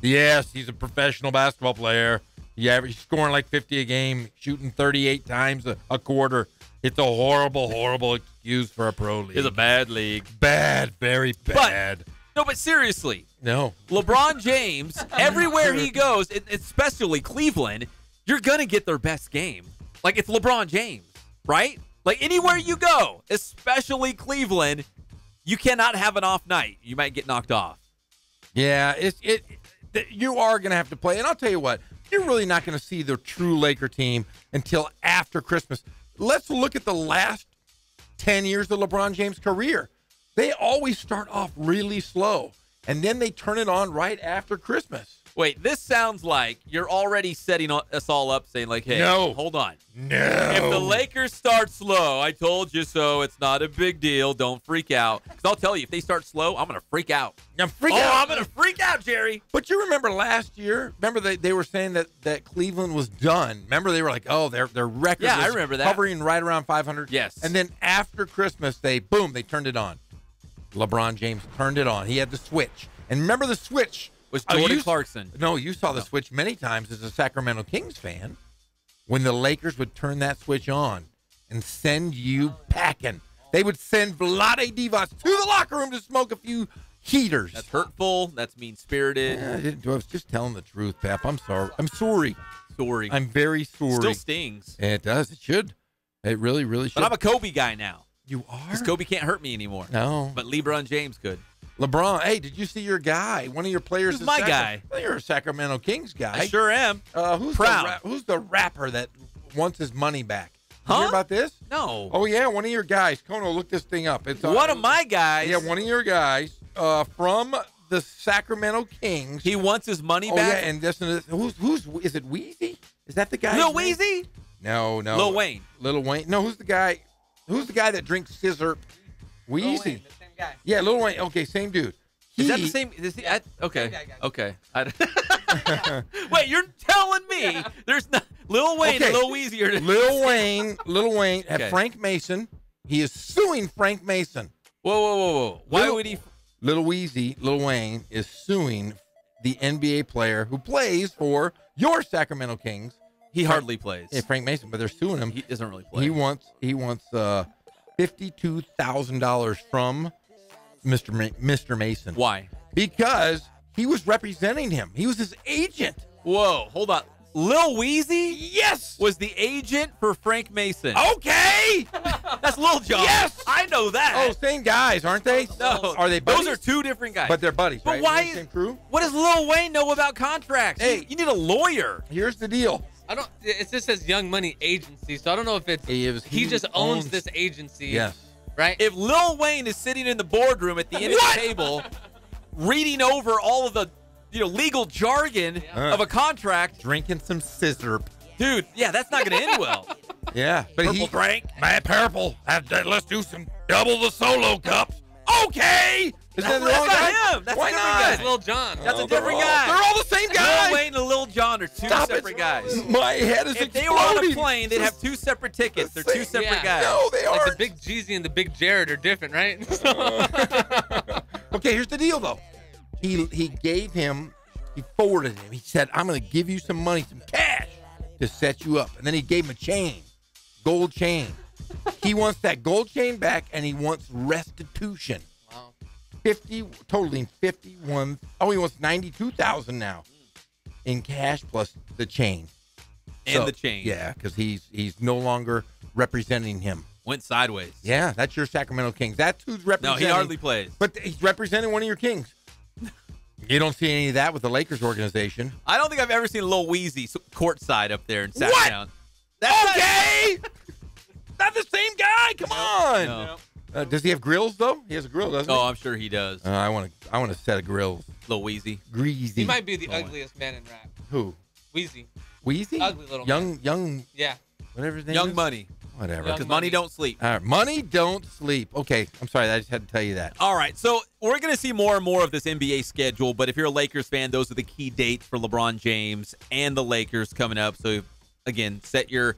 Yes, he's a professional basketball player. Yeah, he's scoring like 50 a game, shooting 38 times a quarter. It's a horrible, horrible excuse for a pro league. It's a bad league. Bad, very bad. But seriously. No. LeBron James, everywhere he goes, especially Cleveland, you're going to get their best game. Like, it's LeBron James, right? Like, anywhere you go, especially Cleveland, you cannot have an off night. You might get knocked off. Yeah, you are going to have to play. And I'll tell you what, you're really not going to see the true Laker team until after Christmas. Let's look at the last 10 years of LeBron James' career. They always start off really slow, and then they turn it on right after Christmas. Wait, this sounds like you're already setting us all up saying, like, hey, no. Hold on. No. If the Lakers start slow, I told you so. It's not a big deal. Don't freak out. Because I'll tell you, if they start slow, I'm going to freak out. I'm going to freak out, Jerry. But you remember last year? Remember they were saying that Cleveland was done. Remember they were like, oh, their record was I remember that. hovering right around 500. Yes. And then after Christmas, they turned it on. LeBron James turned it on. He had the switch. And remember the switch was Jordan Clarkson. No, you saw the switch many times as a Sacramento Kings fan when the Lakers would turn that switch on and send you packing. They would send Vlade Divac to the locker room to smoke a few heaters. That's hurtful. That's mean-spirited. I was just telling the truth, Pap. I'm sorry. I'm sorry. I'm very sorry. Still stings. It does. It should. It really, really should. But I'm a Kobe guy now. You are? Because Kobe can't hurt me anymore. No. But LeBron James could. LeBron, hey, did you see your guy? One of your players. Who's my guy? Well, you're a Sacramento Kings guy. I sure am. Who's the rapper that wants his money back? Did you hear about this? No. Oh, yeah, one of your guys. Kono, look this thing up. It's one of my guys. Yeah, one of your guys from the Sacramento Kings. He wants his money back? Yeah, and this, who's is it Weezy? Is that the guy? Lil Weezy? No. Lil Wayne. Lil Wayne. No, who's the guy? Who's the guy that drinks scissor? Weezy. Lil Wayne, the same guy. Yeah, Lil Wayne. Okay, same dude. Is that the same? Okay. Okay. Wait, you're telling me there's not Lil Wayne and Lil Weezy are Lil Wayne and Frank Mason. He is suing Frank Mason. Whoa. Why would he? Lil Wayne is suing the NBA player who plays for your Sacramento Kings. He hardly plays. Yeah, Frank Mason, but they're suing him. He doesn't really play. He wants $52,000 from Mr. Mason. Why? Because he was representing him. He was his agent. Whoa, hold on. Lil Weezy? Yes. Was the agent for Frank Mason. Okay. That's Lil Jon. Yes. I know that. Oh, same guys, aren't they? No. Are they buddies? Those are two different guys. But they're buddies, but right? Why is same crew? What does Lil Wayne know about contracts? Hey, you need a lawyer. Here's the deal. It just says Young Money Agency, so I don't know if it's he just owns this agency. Yes. Right? If Lil Wayne is sitting in the boardroom at the end of the table reading over all of the legal jargon of a contract, drinking some scissor. Dude, yeah, that's not going to end well. Yeah, but Purple drank. My purple. Let's do some double the solo cups. Okay. Is that the wrong guy? Not him. That's Why a different not? guy. That's Lil Jon. That's a different guy. They're all the same guy. Lil Wayne and Lil Jon are two separate guys. My head is If they were on a plane, they'd have two separate tickets. They're two separate guys. No, they Like aren't. the Big Jeezy and the Big Jared are different, right? Okay, here's the deal, though. He forwarded him. He said, I'm going to give you some money, some cash to set you up. And then he gave him a chain, gold chain. He wants that gold chain back, and he wants restitution. Wow. Totaling 51. Oh, he wants 92,000 now in cash plus the chain. And the chain. Yeah, because he's no longer representing him. Went sideways. Yeah, that's your Sacramento Kings. That's who's representing. No, he hardly plays. But he's representing one of your Kings. You don't see any of that with the Lakers organization. I don't think I've ever seen Lil Weezy courtside up there and sat down. Okay! Not the same guy. Come on. No. Does he have grills though? He has a grill, doesn't he? Oh, I'm sure he does. I want a set of grills. Lil Weezy. Greasy. He might be the ugliest man in rap. Who? Weezy. Weezy? Ugly little man. Young. Yeah. Whatever his name Young is. Money. Whatever. Because money don't sleep. All right. Money don't sleep. Okay. I'm sorry. I just had to tell you that. All right. So we're going to see more and more of this NBA schedule. But if you're a Lakers fan, those are the key dates for LeBron James and the Lakers coming up. So, again, set your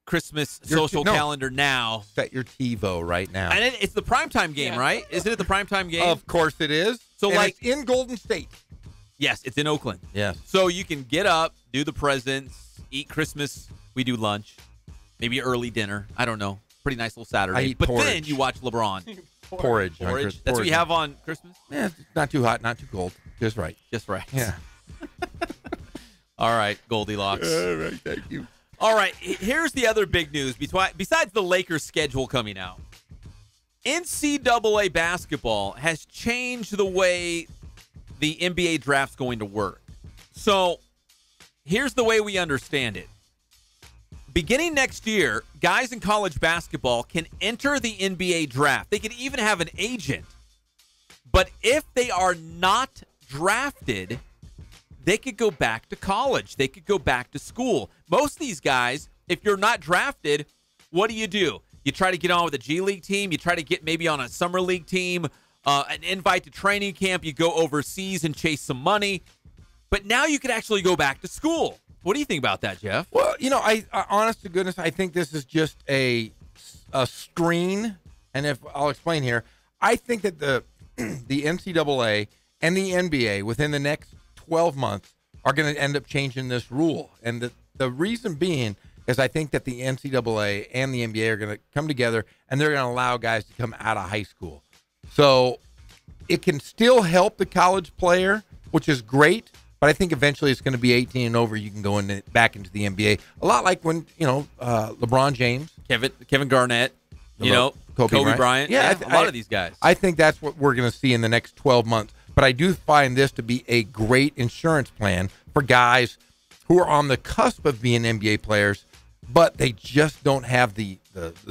Christmas social calendar now. Set your TiVo right now. And it's the primetime game, right? Isn't it the primetime game? Of course it is. So, and like it's in Golden State. Yes, it's in Oakland. Yes. So you can get up, do the presents, eat Christmas. We do lunch, maybe early dinner. I don't know. Pretty nice little Saturday. I eat but porridge. then you watch LeBron. Porridge. That's what you have on Christmas? Yeah, it's not too hot, not too cold. Just right. Just right. Yeah. All right, Goldilocks. All right, thank you. All right, here's the other big news. Besides the Lakers' schedule coming out, NCAA basketball has changed the way the NBA draft's going to work. So here's the way we understand it. Beginning next year, guys in college basketball can enter the NBA draft. They can even have an agent. But if they are not drafted, they could go back to college. They could go back to school. Most of these guys, if you're not drafted, what do? You try to get on with a G League team. You try to get maybe on a summer league team, an invite to training camp. You go overseas and chase some money. But now you could actually go back to school. What do you think about that, Jeff? Well, I honest to goodness, I think this is just a screen. And if I'll explain here, I think that the NCAA and the NBA within the next 12 months are going to end up changing this rule. And the reason being is I think that the NCAA and the NBA are going to come together and they're going to allow guys to come out of high school. So it can still help the college player, which is great. But I think eventually it's going to be 18 and over. You can go back into the NBA. A lot like when, LeBron James. Kevin Garnett, Kobe Bryant. Yeah, a lot of these guys. I think that's what we're going to see in the next 12 months. But I do find this to be a great insurance plan for guys who are on the cusp of being NBA players, but they just don't have the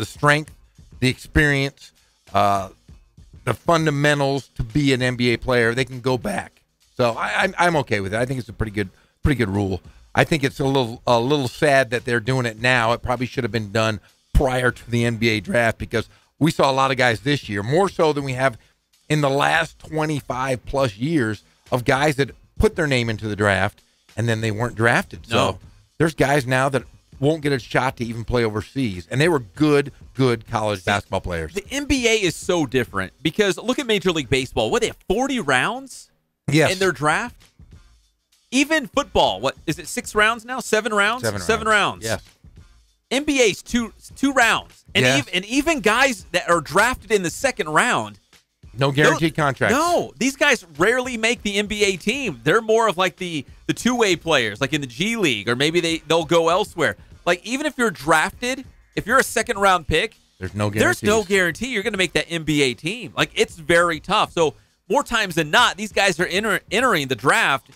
strength, the experience, the fundamentals to be an NBA player. They can go back. So I'm okay with it. I think it's a pretty good rule. I think it's a little sad that they're doing it now. It probably should have been done prior to the NBA draft because we saw a lot of guys this year, more so than we have in the last 25 plus years of guys that put their name into the draft and then they weren't drafted. So there's guys now that won't get a shot to even play overseas, and they were good college basketball players. The NBA is so different because look at Major League Baseball. What, they have 40 rounds? Yes. In their draft? Even football, what is it, 6 rounds now? 7 rounds? 7 rounds. Yes. NBA's two rounds. And even guys that are drafted in the second round. No guaranteed contracts. No. These guys rarely make the NBA team. They're more of like the two-way players, like in the G League, or maybe they'll go elsewhere. Like even if you're drafted, if you're a second round pick, there's no guarantee you're going to make that NBA team. Like it's very tough. So more times than not, these guys are entering the draft,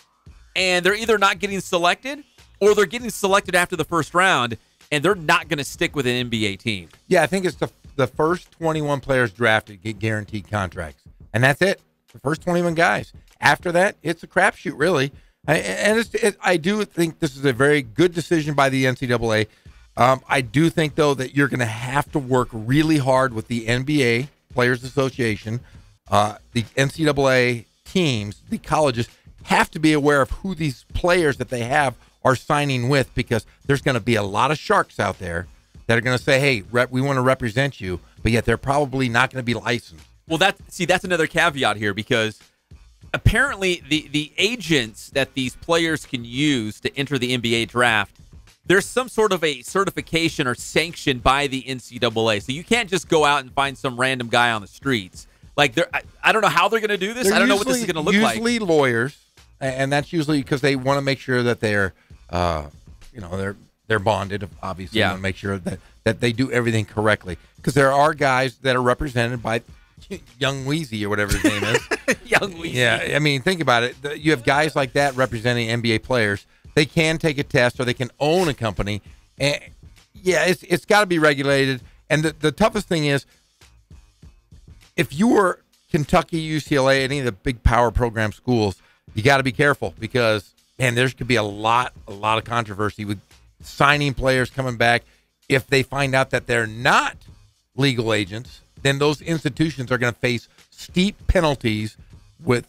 and they're either not getting selected or they're getting selected after the first round, and they're not going to stick with an NBA team. Yeah, I think it's the first 21 players drafted get guaranteed contracts, and that's it. The first 21 guys. After that, it's a crapshoot, really. I do think this is a very good decision by the NCAA. I do think, though, that you're going to have to work really hard with the NBA Players Association. The NCAA teams, the colleges, have to be aware of who these players that they have are signing with because there's going to be a lot of sharks out there that are going to say, hey, we want to represent you, but yet they're probably not going to be licensed. Well, that's another caveat here because apparently the agents that these players can use to enter the NBA draft, there's some sort of a certification or sanction by the NCAA. So you can't just go out and find some random guy on the streets. Like, I don't know how they're going to do this. I don't know what this is going to look like. Usually lawyers, and that's usually because they want to make sure that they're bonded, obviously. Yeah. Want to make sure that they do everything correctly. Because there are guys that are represented by Young Weezy or whatever his name is. Young Weezy. Yeah, I mean, think about it. You have guys like that representing NBA players. They can take a test or they can own a company. And yeah, it's got to be regulated. And the toughest thing is, if you were Kentucky, UCLA, any of the big power program schools, you got to be careful because, man, there could be a lot of controversy with signing players coming back. If they find out that they're not legal agents, then those institutions are going to face steep penalties with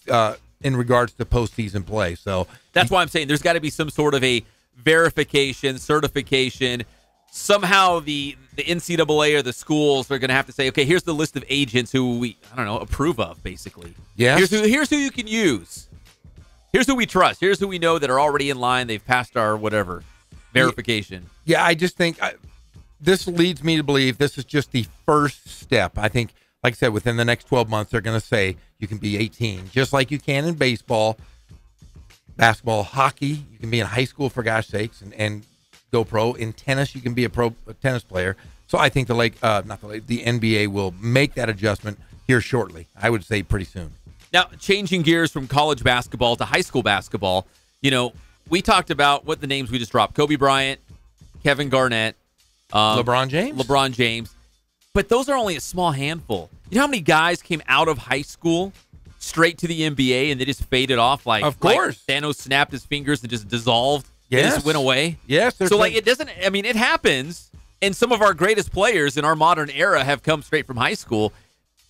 in regards to postseason play. So that's why I'm saying there's got to be some sort of a verification, certification. Somehow the NCAA or the schools are going to have to say, okay, here's the list of agents who we, approve of, basically. Yeah. Here's who you can use. Here's who we trust. Here's who we know that are already in line. They've passed our whatever verification. Yeah, I just think this leads me to believe this is just the first step. I think, like I said, within the next 12 months, they're going to say you can be 18, just like you can in baseball, basketball, hockey. You can be in high school, for gosh sakes, and go pro. In tennis, you can be a tennis player. So I think the NBA will make that adjustment here shortly. I would say pretty soon. Now, changing gears from college basketball to high school basketball, we talked about what the names we just dropped: Kobe Bryant, Kevin Garnett, LeBron James. But those are only a small handful. You know how many guys came out of high school straight to the NBA and they just faded off like, of course, like Thanos snapped his fingers and just dissolved? Yes. They just went away? Yes. So, it doesn't, it happens, and some of our greatest players in our modern era have come straight from high school.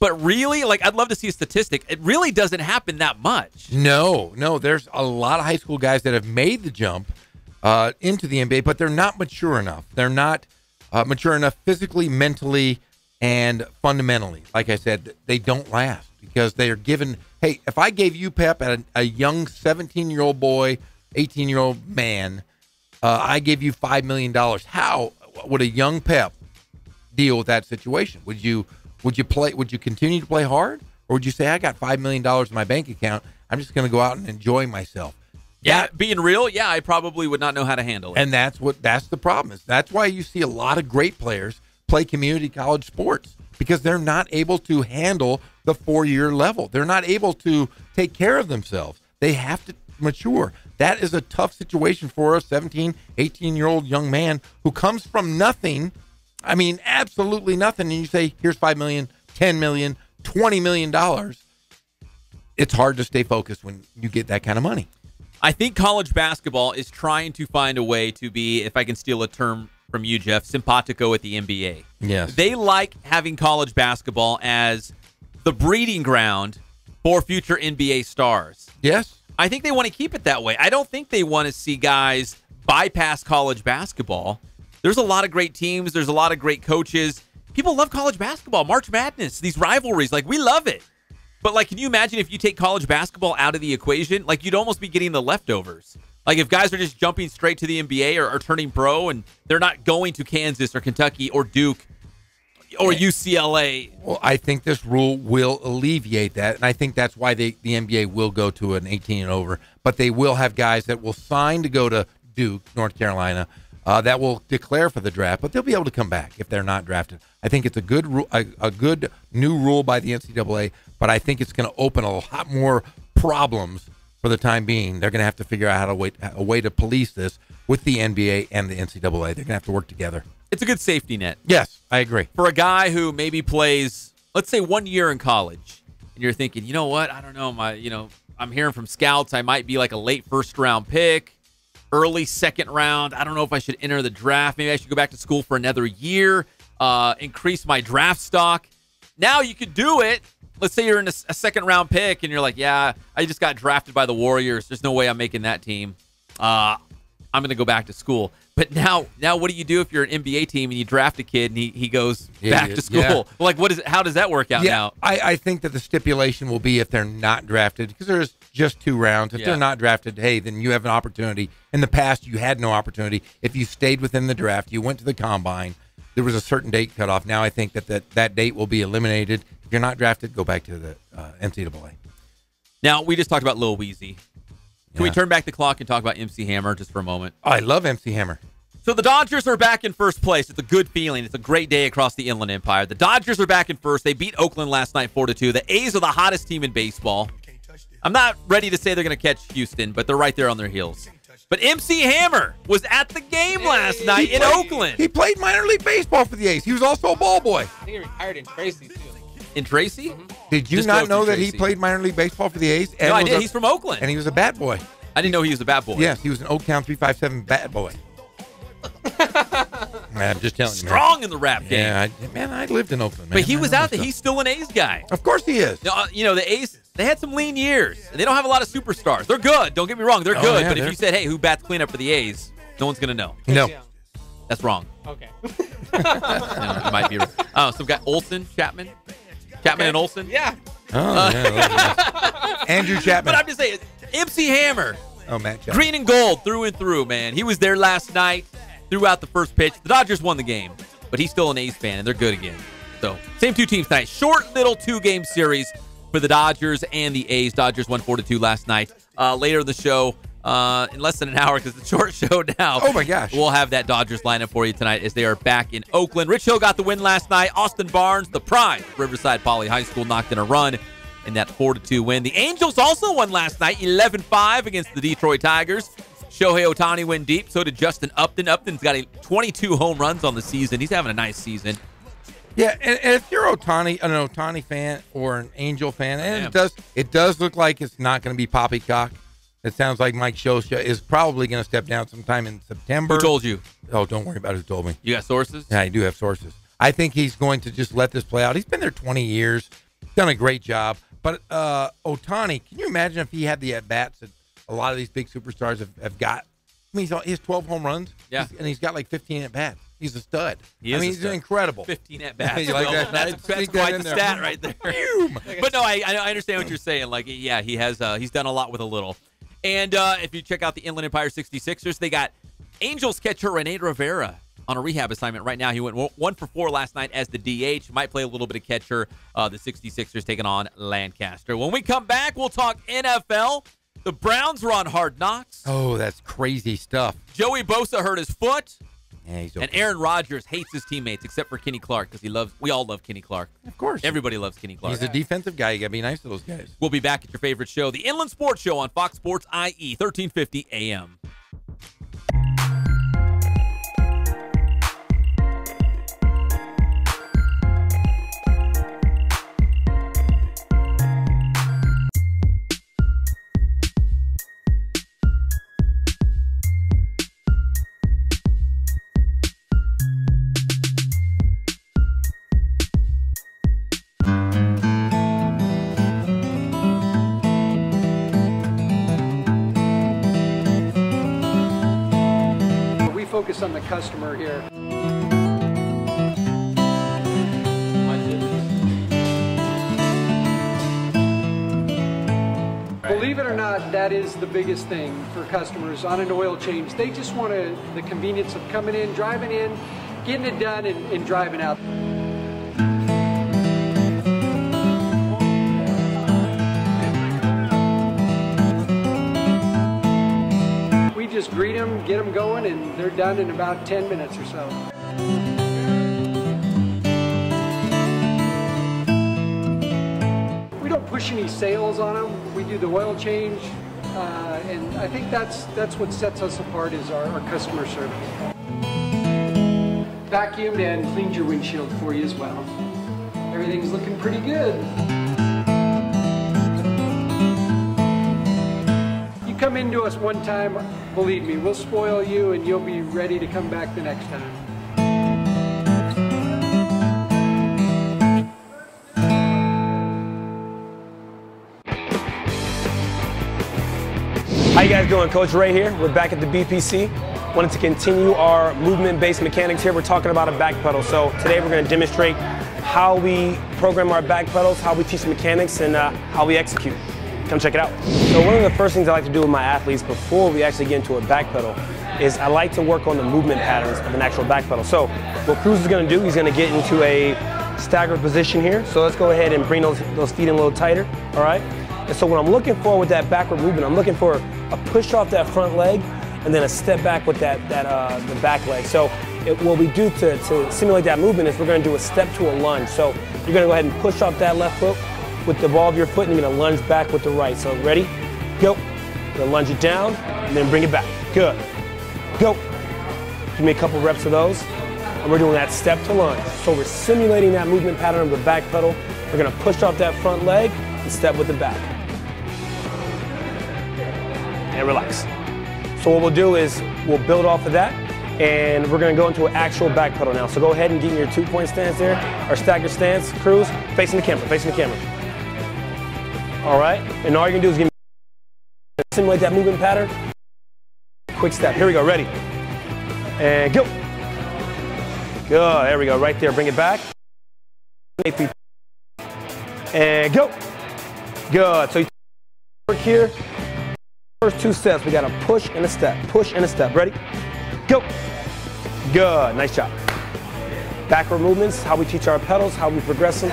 But really, I'd love to see a statistic. It really doesn't happen that much. No. There's a lot of high school guys that have made the jump into the NBA, but they're not mature enough. They're not mature enough physically, mentally, and fundamentally. Like I said, they don't last because they are given, hey, if I gave you, Pep, a young 17-year-old boy, 18-year-old man, I gave you $5 million, how would a young Pep deal with that situation? Would you continue to play hard, or would you say, I got $5 million in my bank account, I'm just going to go out and enjoy myself? Yeah, being real, I probably would not know how to handle it. And that's the problem is. That's why you see a lot of great players play community college sports, because they're not able to handle the 4-year level. They're not able to take care of themselves. They have to mature. That is a tough situation for a 17, 18-year-old young man who comes from nothing. I mean, absolutely nothing. And you say, here's $5 million, $10 million, $20 million. It's hard to stay focused when you get that kind of money. I think college basketball is trying to find a way to be, if I can steal a term from you, Jeff, simpatico at the NBA. Yes. They like having college basketball as the breeding ground for future NBA stars. Yes. I think they want to keep it that way. I don't think they want to see guys bypass college basketball. There's a lot of great teams. There's a lot of great coaches. People love college basketball, March Madness, these rivalries. We love it. But, can you imagine if you take college basketball out of the equation? You'd almost be getting the leftovers. If guys are just jumping straight to the NBA or turning pro and they're not going to Kansas or Kentucky or Duke or UCLA. Well, I think this rule will alleviate that, and I think that's why the NBA will go to an 18 and over. But they will have guys that will sign to go to Duke, North Carolina, that will declare for the draft, but they'll be able to come back if they're not drafted. I think it's a good new rule by the NCAA, but I think it's going to open a lot more problems for the time being. They're going to have to figure out a way to police this with the NBA and the NCAA. They're going to have to work together. It's a good safety net. Yes, I agree. For a guy who maybe plays, let's say, 1 year in college, and you're thinking, you know what, I don't know, I'm hearing from scouts I might be like a late first-round pick, early second round. I don't know if I should enter the draft. Maybe I should go back to school for another year, increase my draft stock. Now you could do it. Let's say you're in a second-round pick, and you're like, yeah, I just got drafted by the Warriors. There's no way I'm making that team. I'm going to go back to school. But now what do you do if you're an NBA team and you draft a kid and he goes back to school? Yeah. How does that work out now? I think that the stipulation will be if they're not drafted, because there's just 2 rounds. If they're not drafted, hey, then you have an opportunity. In the past, you had no opportunity. If you stayed within the draft, you went to the combine, there was a certain date cutoff. Now I think that date will be eliminated. If you're not drafted, go back to the NCAA. Now, we just talked about Lil Weezy. Can we turn back the clock and talk about MC Hammer just for a moment? Oh, I love MC Hammer. So the Dodgers are back in first place. It's a good feeling. It's a great day across the Inland Empire. The Dodgers are back in first. They beat Oakland last night 4-2. The A's are the hottest team in baseball. I'm not ready to say they're going to catch Houston, but they're right there on their heels. But MC Hammer was at the game last night in Oakland. He played minor league baseball for the A's. He was also a ball boy. I think he retired in Tracy, too. In Tracy? Mm-hmm. Did you not know that he played minor league baseball for the A's? No, I did. He's from Oakland. And he was a bat boy. I didn't know he was a bat boy. Yes, he was an Oaktown 357 bat boy. I'm just telling you, man. Strong in the rap game. Yeah, I lived in Oakland, man. But he was out there. He's still an A's guy. Of course he is. The A's, they had some lean years. They don't have a lot of superstars. They're good. Don't get me wrong. They're good. Yeah, but if you said, hey, who bats cleanup for the A's, no one's going to know. No. That's wrong. Okay. It might be. Oh, some guy, Olsen, Chapman and Olsen? Yeah. Oh, yeah. Andrew Chapman. But I'm just saying, MC Hammer. Oh, Matt Jones. Green and gold through and through, man. He was there last night throughout the first pitch. The Dodgers won the game, but he's still an A's fan, and they're good again. So, same two teams tonight. Short little 2-game series for the Dodgers and the A's. Dodgers won 4-2 last night. Later in the show, in less than an hour, because it's a short show now. Oh, my gosh. We'll have that Dodgers lineup for you tonight as they are back in Oakland. Rich Hill got the win last night. Austin Barnes, the pride of Riverside Poly High School, knocked in a run in that 4-2 win. The Angels also won last night, 11-5 against the Detroit Tigers. Shohei Ohtani went deep. So did Justin Upton. Upton's got 22 home runs on the season. He's having a nice season. Yeah, and if you're an Ohtani fan or an Angel fan, and it does look like it's not going to be poppycock. It sounds like Mike Scioscia is probably going to step down sometime in September. Who told you? Oh, don't worry about who told me. You got sources? Yeah, I do have sources. I think he's going to just let this play out. He's been there 20 years, done a great job. But Ohtani, can you imagine if he had the at-bats that a lot of these big superstars have got? I mean, he has 12 home runs, and he's got like 15 at-bats. He's a stud. He's incredible. 15 at-bats. You like that? That's quite the stat right there. But no, I understand what you're saying. Like, yeah, he's done a lot with a little. And if you check out the Inland Empire 66ers, they got Angels catcher Rene Rivera on a rehab assignment right now. He went 1 for 4 last night as the DH. Might play a little bit of catcher. The 66ers taking on Lancaster. When we come back, we'll talk NFL. The Browns were on Hard Knocks. Oh, that's crazy stuff. Joey Bosa hurt his foot. Yeah, he's okay. And Aaron Rodgers hates his teammates except for Kenny Clark because we all love Kenny Clark. Of course. Everybody loves Kenny Clark. He's a defensive guy. You got to be nice to those guys. We'll be back at your favorite show, the Inland Sports Show on Fox Sports IE, 1350 AM. Focus on the customer here. Believe it or not, that is the biggest thing for customers on an oil change. They just want the convenience of coming in, driving in, getting it done, and driving out. Just greet them, get them going, and they're done in about 10 minutes or so. We don't push any sales on them. We do the oil change, and I think that's what sets us apart is our customer service. Vacuumed and cleaned your windshield for you as well. Everything's looking pretty good. Come into us one time, believe me, we'll spoil you and you'll be ready to come back the next time. How you guys doing? Coach Ray here. We're back at the BPC. Wanted to continue our movement-based mechanics here. We're talking about a back pedal. So today we're going to demonstrate how we program our back pedals, how we teach mechanics, and how we execute. Come check it out. So one of the first things I like to do with my athletes before we actually get into a back pedal is I like to work on the movement patterns of an actual back pedal. So what Cruz is going to do, he's going to get into a staggered position here. So let's go ahead and bring those feet in a little tighter, all right? And so what I'm looking for with that backward movement, I'm looking for a push off that front leg and then a step back with the back leg. So what we do to simulate that movement is we're going to do a step to a lunge. So you're going to go ahead and push off that left foot with the ball of your foot, and you're gonna lunge back with the right. So ready? Go. You're gonna lunge it down, and then bring it back. Good. Go. Give me a couple reps of those. And we're doing that step to lunge. So we're simulating that movement pattern of the back pedal. We're gonna push off that front leg and step with the back. And relax. So what we'll do is we'll build off of that, and we're gonna go into an actual back pedal now. So go ahead and get in your 2-point stance there, our stagger stance, Cruz, facing the camera, facing the camera. All right, and all you're gonna do is simulate that movement pattern. Quick step, here we go, ready? And go. Good, there we go, right there, bring it back. And go. Good, so you work here, First 2 steps, we got a push and a step. Push and a step. Ready? Go. Good. Nice job. Backward movements, how we teach our pedals, how we progress them.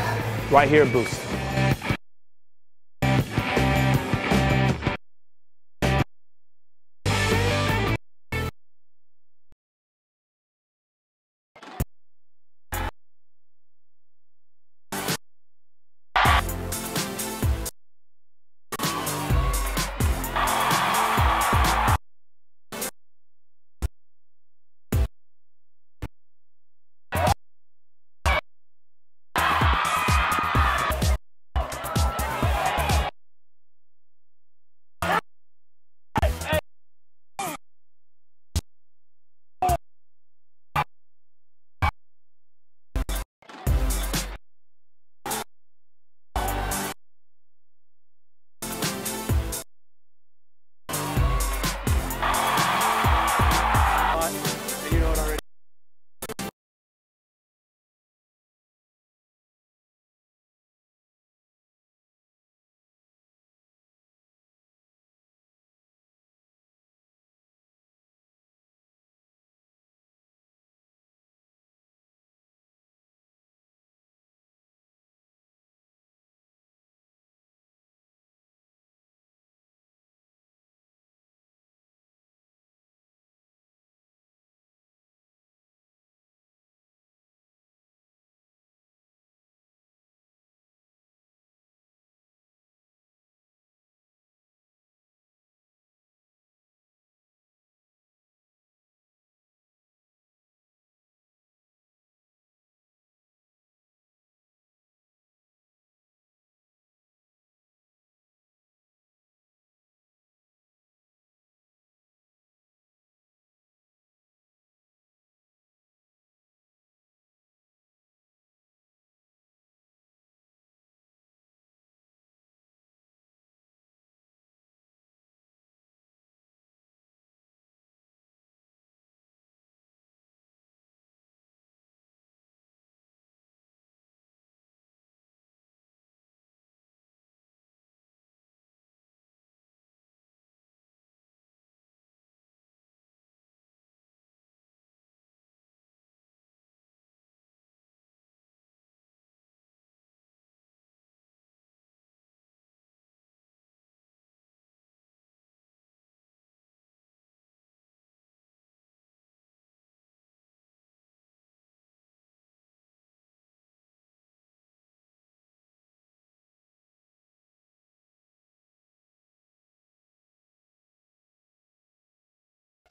Right here, boost.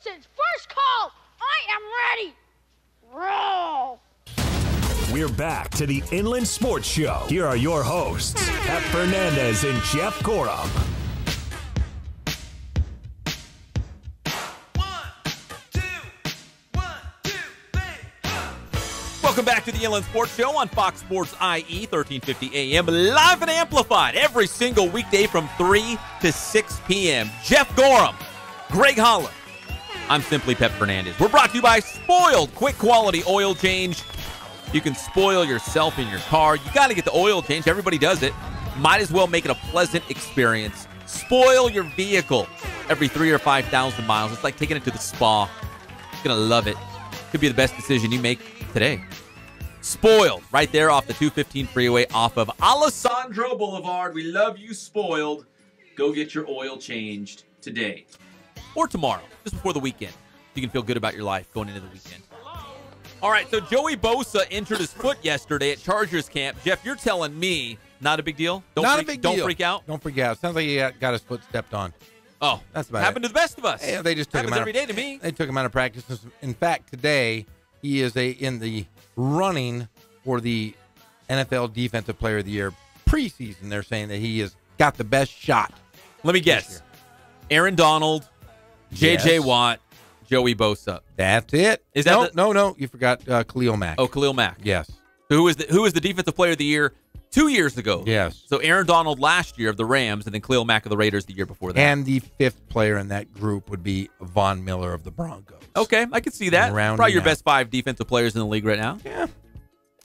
Since first call, I am ready. Roll. We're back to the Inland Sports Show. Here are your hosts, Pep Fernandez and Jeff Gorham. Welcome back to the Inland Sports Show on Fox Sports IE, 1350 AM, live and amplified every single weekday from 3 to 6 p.m. Jeff Gorham, Greg Holland. I'm simply Pep Fernandez. We're brought to you by Spoiled Quick Quality Oil Change. You can spoil yourself in your car. You got to get the oil change. Everybody does it. Might as well make it a pleasant experience. Spoil your vehicle every 3,000 or 5,000 miles. It's like taking it to the spa. You're going to love it. Could be the best decision you make today. Spoiled, right there off the 215 freeway off of Alessandro Boulevard. We love you, Spoiled. Go get your oil changed today or tomorrow, just before the weekend. You can feel good about your life going into the weekend. All right, so Joey Bosa injured his foot yesterday at Chargers camp. Jeff, you're telling me not a big deal? Not a big deal. Don't freak out? Don't freak out. Sounds like he got his foot stepped on. Oh, that's about happened it. to the best of us. Yeah, they just took him out every day to me. They took him out of practice. In fact, today he is in the running for the NFL Defensive Player of the Year preseason. They're saying that he has got the best shot. Let me guess. Aaron Donald, J.J. Watt, Joey Bosa. That's it. Is that no? You forgot Khalil Mack. Oh, Khalil Mack. Yes. So who was the Defensive Player of the Year 2 years ago? Yes. So Aaron Donald last year of the Rams, and then Khalil Mack of the Raiders the year before that. And the fifth player in that group would be Von Miller of the Broncos. Okay, I can see that. Probably your best 5 defensive players in the league right now. Yeah.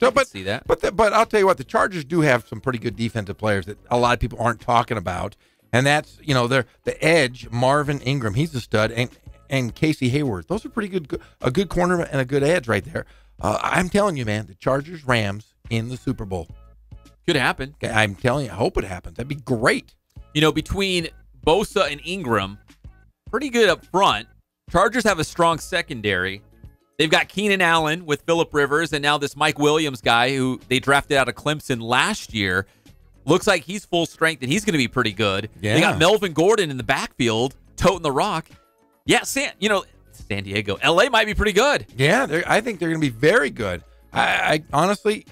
So, but see that. But I'll tell you what, the Chargers do have some pretty good defensive players that a lot of people aren't talking about. And that's, they're the edge, Marvin Ingram. He's a stud. And Casey Hayward. Those are pretty good. A good corner and a good edge right there. I'm telling you, man, the Chargers, Rams in the Super Bowl. Could happen. I'm telling you, I hope it happens. That'd be great. Between Bosa and Ingram, pretty good up front. Chargers have a strong secondary. They've got Keenan Allen with Phillip Rivers, and now this Mike Williams guy who they drafted out of Clemson last year. Looks like he's full strength, and he's going to be pretty good. Yeah. They got Melvin Gordon in the backfield, toting the rock. Yeah, San Diego. L.A. might be pretty good. Yeah, I think they're going to be very good. I honestly,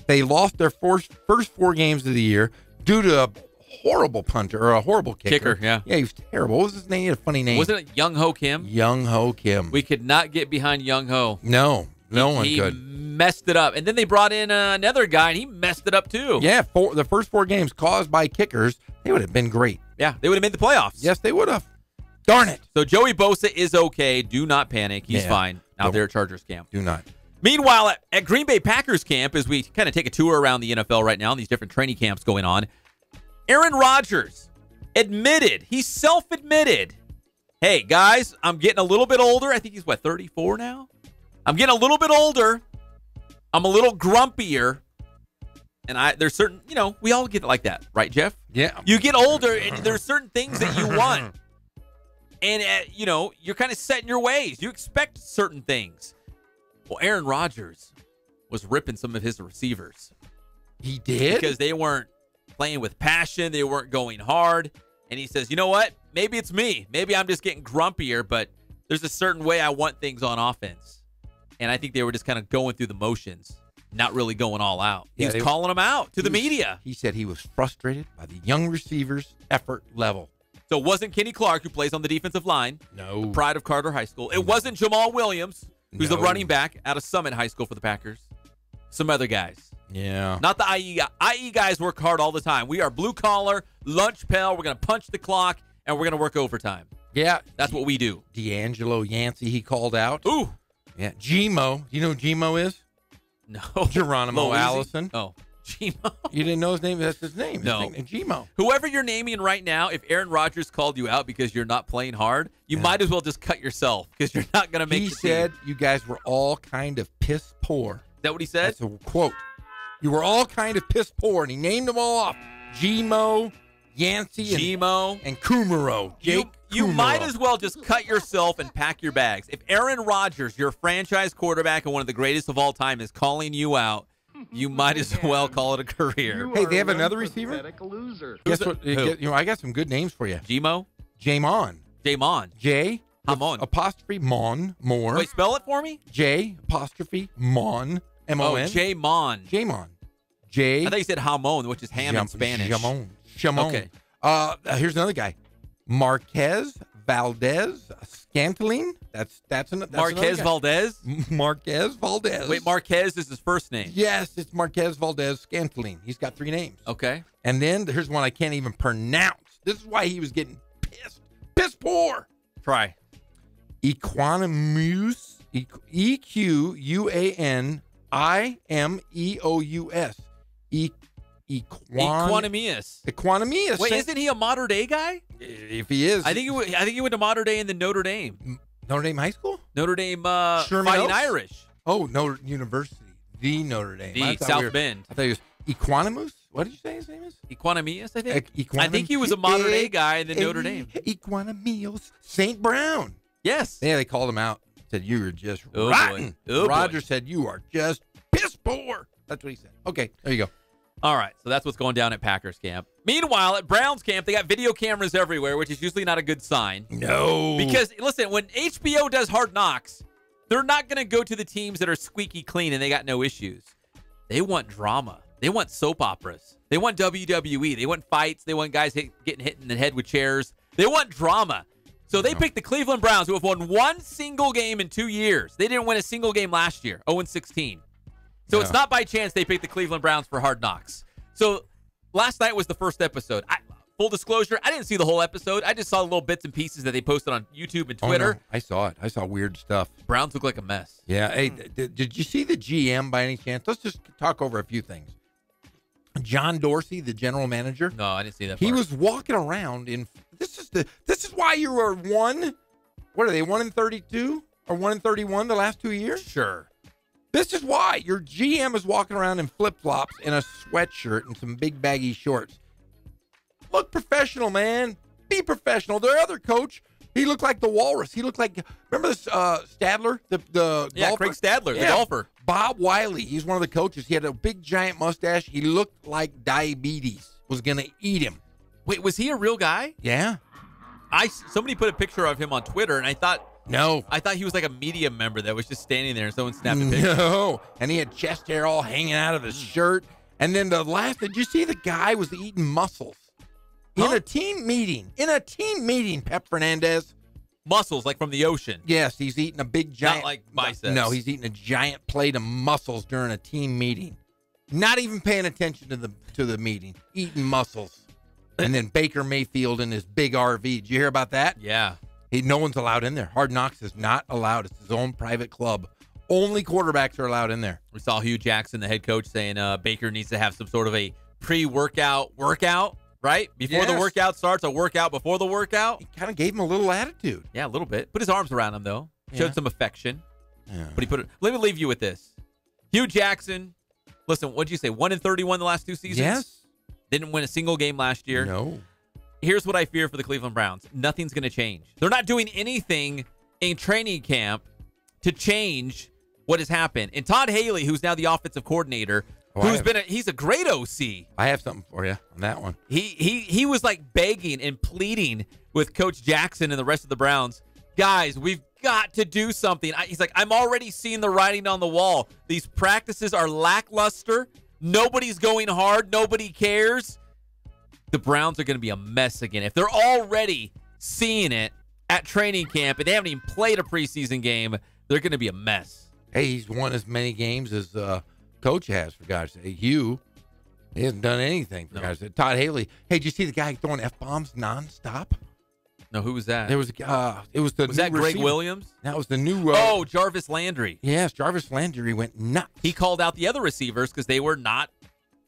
they lost their first 4 games of the year due to a horrible punter or a horrible kicker. Yeah, he was terrible. What was his name? He had a funny name. Wasn't it Young Ho Kim? Young Ho Kim. We could not get behind Young Ho. No one he could. Messed it up. And then they brought in another guy, and he messed it up too. Yeah, the first 4 games caused by kickers, they would have been great. Yeah, they would have made the playoffs. Yes, they would have. Darn it. So Joey Bosa is okay. Do not panic. He's fine out there at Chargers camp. Do not. Meanwhile, at Green Bay Packers camp, as we kind of take a tour around the NFL right now, and these different training camps going on, Aaron Rodgers he self-admitted, hey, guys, I'm getting a little bit older. I think he's, 34 now? I'm getting a little bit older. I'm a little grumpier. And there's certain, we all get like that, right, Jeff? Yeah. You get older, and there's certain things that you want. And, you're kind of set in your ways. You expect certain things. Well, Aaron Rodgers was ripping some of his receivers. He did? Because they weren't playing with passion. They weren't going hard. And he says, you know what? Maybe it's me. Maybe I'm just getting grumpier, but there's a certain way I want things on offense. And I think they were just kind of going through the motions, not really going all out. He was calling them out to the media. He said he was frustrated by the young receivers' effort level. So it wasn't Kenny Clark, who plays on the defensive line. No. The pride of Carter High School. It wasn't Jamal Williams, who's the running back out of Summit High School for the Packers. Some other guys. Yeah. Not the IE guys. IE guys work hard all the time. We are blue collar, lunch pail. We're going to punch the clock, and we're going to work overtime. Yeah. That's what we do. D'Angelo Yancey, he called out. Ooh. Yeah. Gmo. You know who Gmo is? No. Geronimo Allison. Oh. Gmo. You didn't know his name? That's his name. No. Gmo. Whoever you're naming right now, if Aaron Rodgers called you out because you're not playing hard, you might as well just cut yourself because you're not going to make He the said team. you guys were all kind of piss poor. Is that what he said? That's a quote. You were all kind of piss poor, and he named them all off. Gmo, Yancey, and Kumaro. You might as well just cut yourself and pack your bags. If Aaron Rodgers, your franchise quarterback and one of the greatest of all time, is calling you out, you might as well call it a career. Hey, they have another receiver? Loser. Guess what? I got some good names for you. Gmo? Jamon. Jamon. J. Hamon. Apostrophe Mon. More. Wait, spell it for me? J. Apostrophe Mon. M-O-N. Oh, Jamon. Jamon. J. I thought you said Hamon, which is ham in Spanish. Jamon. Okay. Here's another guy. Marquez Valdez Scantling. That's Marquez Valdez? Marquez Valdez. Wait, Marquez is his first name. Yes, it's Marquez Valdez Scantling. He's got 3 names. Okay. And then here's one I can't even pronounce. This is why he was getting pissed. Piss poor. Try. Equanimous. E-Q-U-A-N-I-M-E-O-U-S. Equanimous. Equanimous. Wait, isn't he a modern day guy? If he is. I think he went to modern day in the Notre Dame. Notre Dame High School? Notre Dame Sherman Fighting Oaks? Irish. Oh, Notre University. The Notre Dame. The South Bend. I thought he was Equanimous. What did you say his name is? Equanimous, I think. I think he was a modern day guy in the Notre Dame. Equanimous. St. Brown. Yes. Yeah, they called him out. Said you were just Oh, rotten. boy. Oh, Roger boy. said you are just piss poor. That's what he said. Okay, there you go. All right, so that's what's going down at Packers camp. Meanwhile, at Browns camp, they got video cameras everywhere, which is usually not a good sign. No. Because, listen, when HBO does Hard Knocks, they're not going to go to the teams that are squeaky clean and they got no issues. They want drama. They want soap operas. They want WWE. They want fights. They want guys getting hit in the head with chairs. They want drama. So they picked the Cleveland Browns, who have won one single game in 2 years. They didn't win a single game last year, 0-16. So it's not by chance they picked the Cleveland Browns for Hard Knocks. So last night was the first episode. Full disclosure, I didn't see the whole episode. I just saw little bits and pieces that they posted on YouTube and Twitter. Oh, no. I saw it. I saw weird stuff. Browns look like a mess. Yeah. Hey, did you see the GM by any chance? Let's just talk over a few things. John Dorsey, the general manager. No, I didn't see that. He was walking around in. This is why you were one. What are they? 1-32 or 1-31 the last 2 years? Sure. This is why your GM is walking around in flip flops and a sweatshirt and some big baggy shorts. Look professional, man. Be professional. Their other coach, he looked like the walrus. He looked like, remember this Stadler, the golfer? Craig Stadler, the golfer. Bob Wiley, he's one of the coaches. He had a big giant mustache. He looked like diabetes was going to eat him. Wait, was he a real guy? Yeah. Somebody put a picture of him on Twitter, and I thought he was like a media member that was just standing there and someone snapped a picture. No, and he had chest hair all hanging out of his shirt. And then did you see the guy was eating mussels? In a team meeting, Pep Fernandez. Mussels, like from the ocean. Yes, he's eating a big giant. Not like biceps. No, he's eating a giant plate of mussels during a team meeting. Not even paying attention to the meeting. Eating mussels. And then Baker Mayfield in his big RV. Did you hear about that? Yeah. No one's allowed in there. Hard Knocks is not allowed. It's his own private club. Only quarterbacks are allowed in there. We saw Hugh Jackson, the head coach, saying Baker needs to have some sort of a pre-workout workout. Right? Before the workout starts, a workout before the workout. He kind of gave him a little attitude. Yeah, a little bit. Put his arms around him, though. Showed some affection. Yeah. But let me leave you with this. Hugh Jackson, listen, what'd you say? 1-31 the last 2 seasons? Yes. Didn't win a single game last year. No. Here's what I fear for the Cleveland Browns. Nothing's going to change. They're not doing anything in training camp to change what has happened. And Todd Haley, who's now the offensive coordinator, he's a great OC. I have something for you on that one. He was like begging and pleading with Coach Jackson and the rest of the Browns. Guys, we've got to do something. He's like, I'm already seeing the writing on the wall. These practices are lackluster. Nobody's going hard. Nobody cares. The Browns are going to be a mess again. If they're already seeing it at training camp and they haven't even played a preseason game, they're going to be a mess. Hey, he's won as many games as Coach has, for God's sake. Hugh, he hasn't done anything, for God's sake. Todd Haley. Hey, did you see the guy throwing F-bombs nonstop? No, who was that? There was was that Greg receiver. Williams? That was the new. Jarvis Landry. Yes, Jarvis Landry went nuts. He called out the other receivers because they were not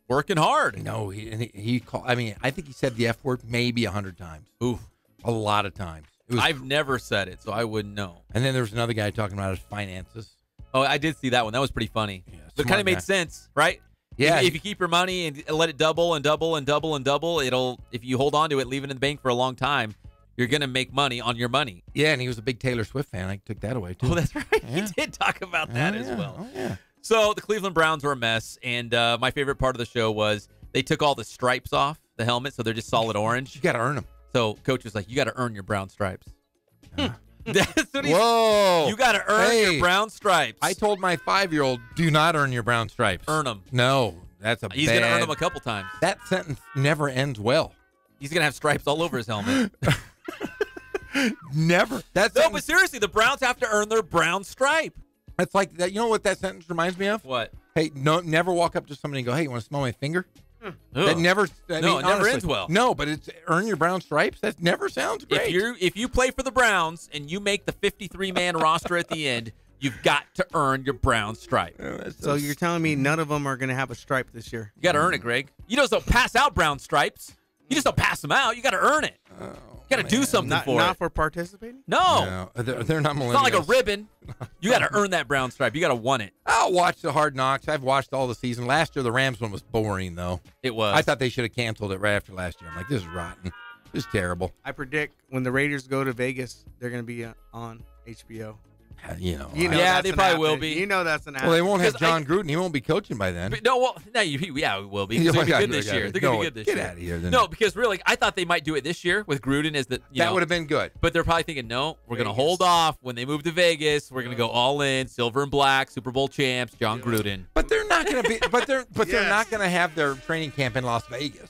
working hard. No, he called. I mean, I think he said the F word maybe 100 times. Oof, a lot of times. I've never said it, so I wouldn't know. And then there was another guy talking about his finances. Oh, I did see that one. That was pretty funny. Yeah, but it kind of made sense, right? Yeah. If you keep your money and let it double and double and double and double, if you hold on to it, leave it in the bank for a long time, you're going to make money on your money. Yeah, and he was a big Taylor Swift fan. I took that away, too. Oh, that's right. Yeah. He did talk about that as well. Oh, yeah. So the Cleveland Browns are a mess, and my favorite part of the show was they took all the stripes off the helmet, so they're just solid orange. You got to earn them. So Coach was like, you got to earn your brown stripes. That's what Whoa. You got to earn your brown stripes. I told my 5-year-old, do not earn your brown stripes. Earn them. No, that's He's going to earn them a couple times. That sentence never ends well. He's going to have stripes all over his helmet. Never. But seriously, the Browns have to earn their brown stripe. It's like that. You know what that sentence reminds me of? What? Hey, never walk up to somebody and go, hey, you want to smell my finger? That never. It never ends well. No, but it's earn your brown stripes. That never sounds great. If you play for the Browns and you make the 53-man roster at the end, you've got to earn your brown stripe. So you're telling me none of them are going to have a stripe this year? You got to earn it, Greg. You just don't pass out brown stripes. You just don't pass them out. You got to earn it. You got to do something for it. Not for participating? No. They're not millennials. It's not like a ribbon. You got to earn that brown stripe. You got to want it. I'll watch the Hard Knocks. I've watched all the season. Last year, the Rams one was boring, though. It was. I thought they should have canceled it right after last year. I'm like, this is rotten. This is terrible. I predict when the Raiders go to Vegas, they're going to be on HBO. Yeah, they probably will be. You know that's an. Well, they won't have John Gruden. He won't be coaching by then. But we will be. They're going to be good this year. They're going to be good this year. Get out of here. No, because really, I thought they might do it this year with Gruden as the. That would have been good. But they're probably thinking, no, we're going to hold off when they move to Vegas. We're going to go all in, silver and black, Super Bowl champs, John Gruden. But they're not going to be. They're not going to have their training camp in Las Vegas.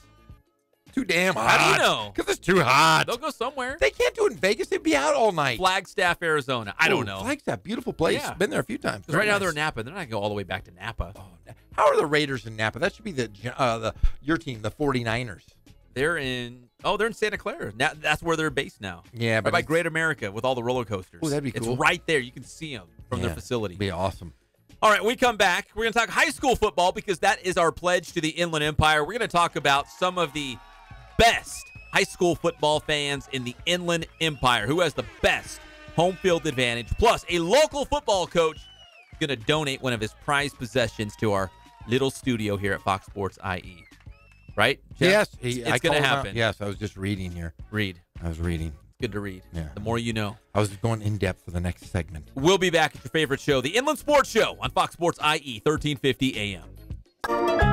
Too damn hot. How do you know? Because it's too hot. They'll go somewhere. They can't do it in Vegas. They'd be out all night. Flagstaff, Arizona. I don't know. Flagstaff, beautiful place. Yeah. Been there a few times. Right now they're in Napa. They're not going to go all the way back to Napa. Oh, how are the Raiders in Napa? That should be your team, the 49ers. They're in Santa Clara. Now that's where they're based now. Yeah, but right by Great America with all the roller coasters. Oh, that'd be cool. It's right there. You can see them from their facility. Be awesome. All right, when we come back, we're going to talk high school football because that is our pledge to the Inland Empire. We're going to talk about some of the best high school football fans in the Inland Empire. Who has the best home field advantage? Plus, a local football coach is going to donate one of his prized possessions to our little studio here at Fox Sports IE. Right? Jeff? Yes. It's going to happen. Yes, I was just reading here. Read. I was reading. Good to read. Yeah. The more you know. I was going in depth for the next segment. We'll be back at your favorite show, the Inland Sports Show on Fox Sports IE, 1350 AM.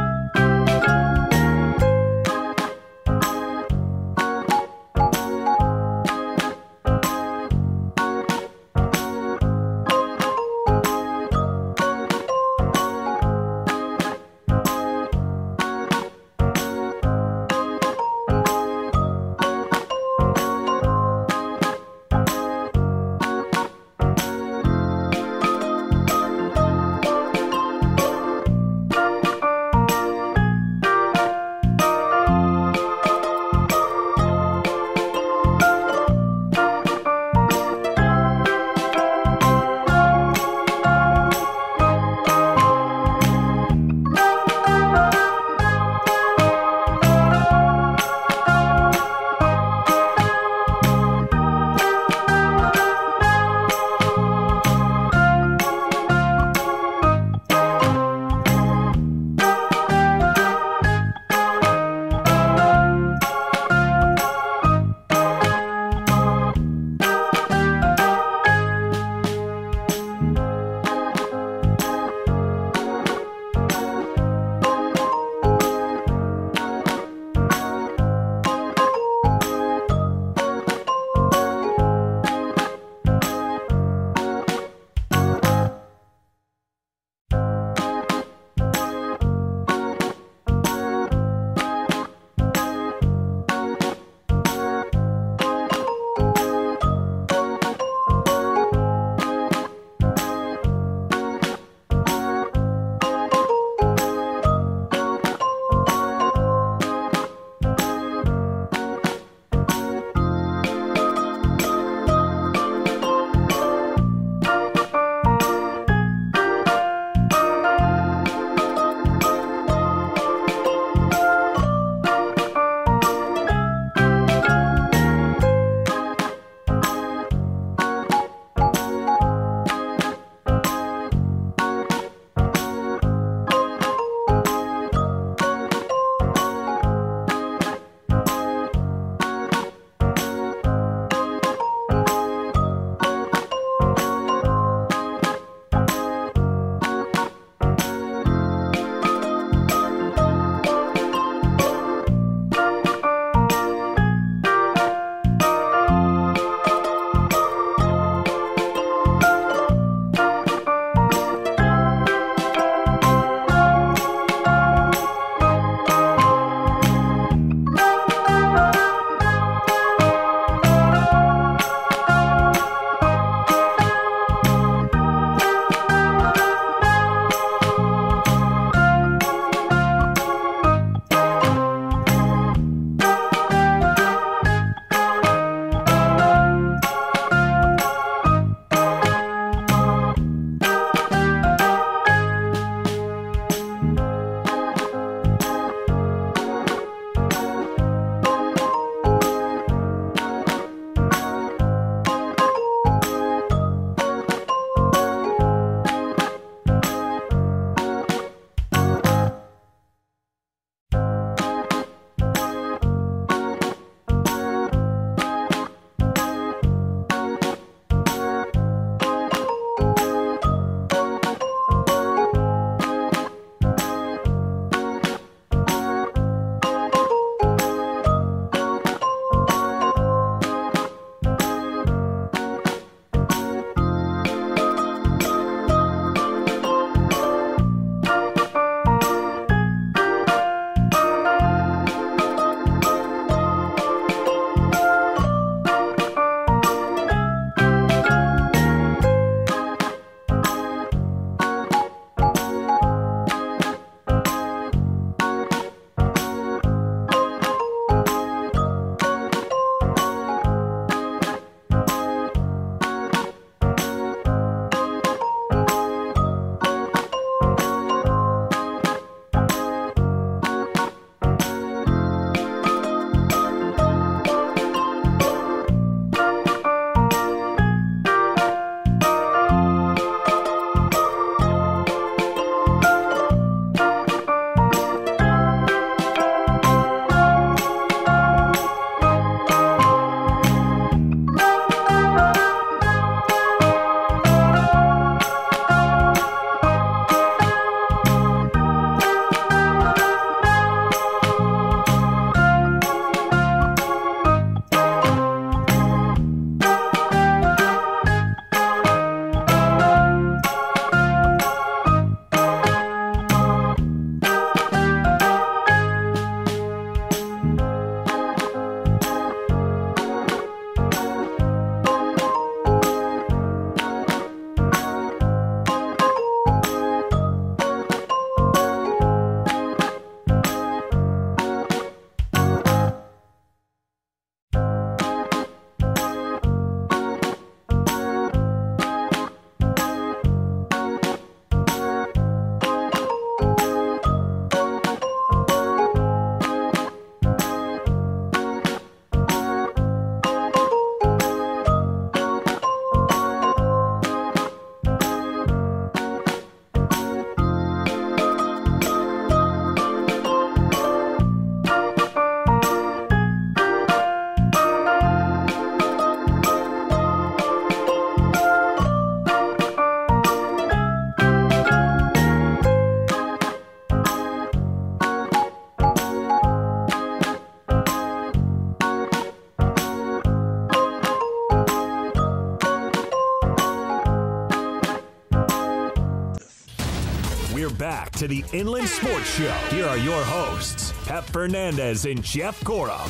We're back to the Inland Sports Show. Here are your hosts, Pep Fernandez and Jeff Corum.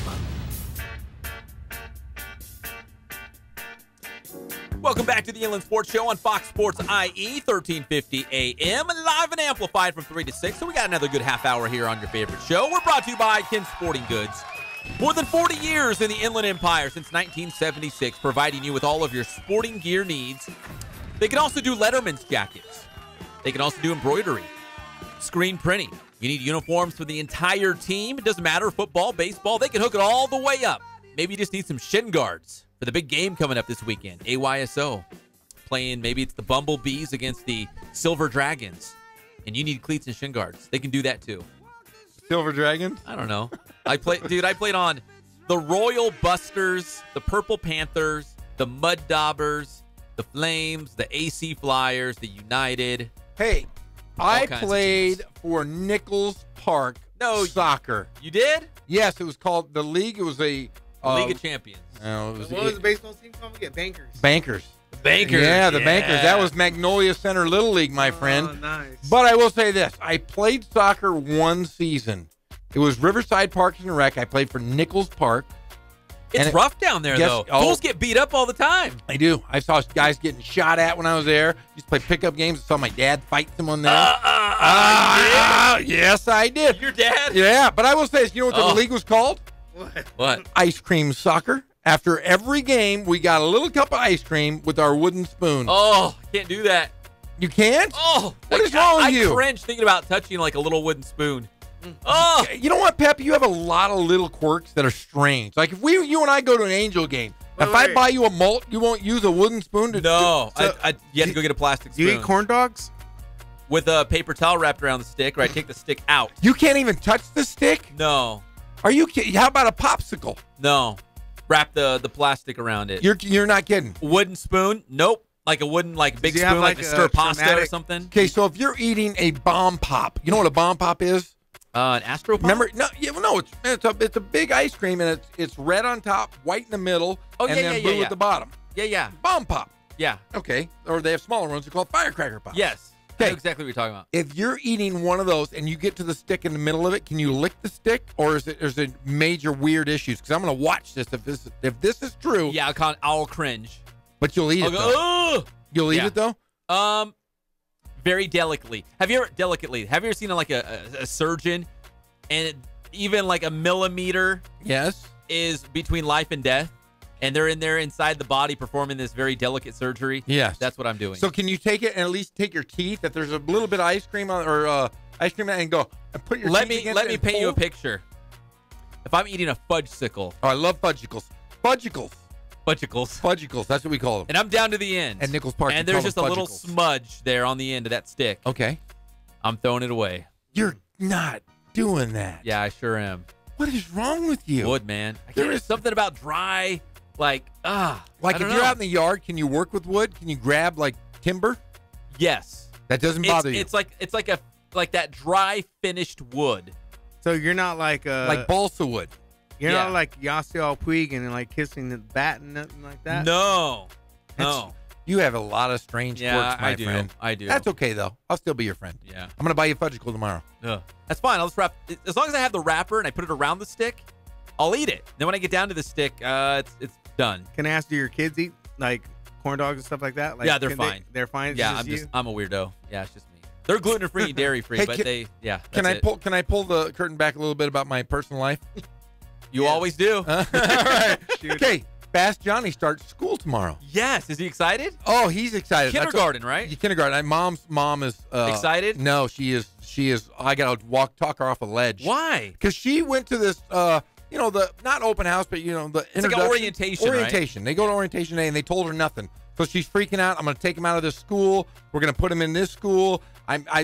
Welcome back to the Inland Sports Show on Fox Sports IE, 1350 AM, live and amplified from 3 to 6. So we got another good half hour here on your favorite show. We're brought to you by Ken Sporting Goods. More than 40 years in the Inland Empire, since 1976, providing you with all of your sporting gear needs. They can also do Letterman's jackets. They can also do embroidery, screen printing. You need uniforms for the entire team. It doesn't matter, football, baseball. They can hook it all the way up. Maybe you just need some shin guards for the big game coming up this weekend. AYSO playing, maybe it's the Bumblebees against the Silver Dragons. And you need cleats and shin guards. They can do that too. Silver Dragons? I don't know. I played on the Royal Busters, the Purple Panthers, the Mud Daubers, the Flames, the AC Flyers, the United. Hey, I played for Nichols Park soccer. You did? Yes, it was called the league. It was a League of Champions. No, it was What was the baseball team called again? Bankers. Bankers. Bankers. Yeah, the Bankers. That was Magnolia Center Little League, my friend. Oh, nice. But I will say this. I played soccer one season. It was Riverside Parks and Rec. I played for Nichols Park. It's rough down there, though. Fools get beat up all the time. I do. I saw guys getting shot at when I was there. Used to play pickup games. I saw my dad fight someone there. Yes, I did. Your dad? Yeah, but I will say this. You know what the league was called? What? Ice cream soccer. After every game, we got a little cup of ice cream with our wooden spoon. Oh, can't do that. You can't? Oh, what is wrong with you? I cringe thinking about touching like a little wooden spoon. Oh, you know what, Pep? You have a lot of little quirks that are strange. Like if you and I go to an Angel game, if I buy you a malt, you won't use a wooden spoon to. No, you have to go get a plastic spoon. You eat corn dogs with a paper towel wrapped around the stick, or I take the stick out. You can't even touch the stick. No. Are you kidding? How about a popsicle? No. Wrap the plastic around it. You're not kidding. Wooden spoon? Nope. Like a wooden big spoon, like to stir pasta or something. Okay, so if you're eating a bomb pop, you know what a bomb pop is? An Astro Pop? Remember? No, it's a big ice cream, and it's red on top, white in the middle, and then blue at the bottom. Yeah. Bomb pop. Yeah. Okay. Or they have smaller ones. They're called firecracker pops. Yes. I know exactly what you're talking about. If you're eating one of those and you get to the stick in the middle of it, can you lick the stick, or is it major weird issues? Because I'm going to watch this. If this is true, yeah, I'll cringe. But you'll eat it. Though. You'll eat it though. Very delicately. Have you ever seen like a surgeon, and even like a millimeter? Yes. Is between life and death. And they're in there inside the body performing this very delicate surgery. Yes. That's what I'm doing. So can you take it and at least take your teeth, if there's a little bit of ice cream on, or ice cream, and go and put your teeth against it? Let me paint you a picture. If I'm eating a fudgesicle. Oh, I love fudgicles. Fudgicles. That's what we call them. And I'm down to the end. At Nichols Park. And there's just a little smudge there on the end of that stick. Okay. I'm throwing it away. You're not doing that. Yeah, I sure am. What is wrong with you? Wood, man. There is something about dry. Like if you're out in the yard, can you work with wood? Can you grab like timber? Yes. That doesn't bother you. It's like that dry finished wood. So you're not like balsa wood. You're not like Yasiel Puig and like kissing the bat and nothing like that. No. You have a lot of strange quirks, my friend. I do. That's okay though. I'll still be your friend. Yeah. I'm gonna buy you a fudgicle tomorrow. That's fine. I'll just wrap. As long as I have the wrapper and I put it around the stick, I'll eat it. Then when I get down to the stick, it's done. Can I ask, do your kids eat like corn dogs and stuff like that? Like, yeah, they're fine. They're fine. It's yeah, just I'm a weirdo. Yeah, it's just me. They're gluten free, dairy free, but Can I pull the curtain back a little bit about my personal life? You always do. All right. Okay, Fast Johnny starts school tomorrow. Yes, is he excited? Oh, he's excited. Kindergarten, right? Kindergarten. Mom's mom is excited. No, she is. I gotta talk her off a ledge. Why? Because she went to this. The not open house, but the it's like an orientation. Orientation. Right? They go to orientation day, and they told her nothing. So she's freaking out. I'm going to take him out of this school. We're going to put him in this school.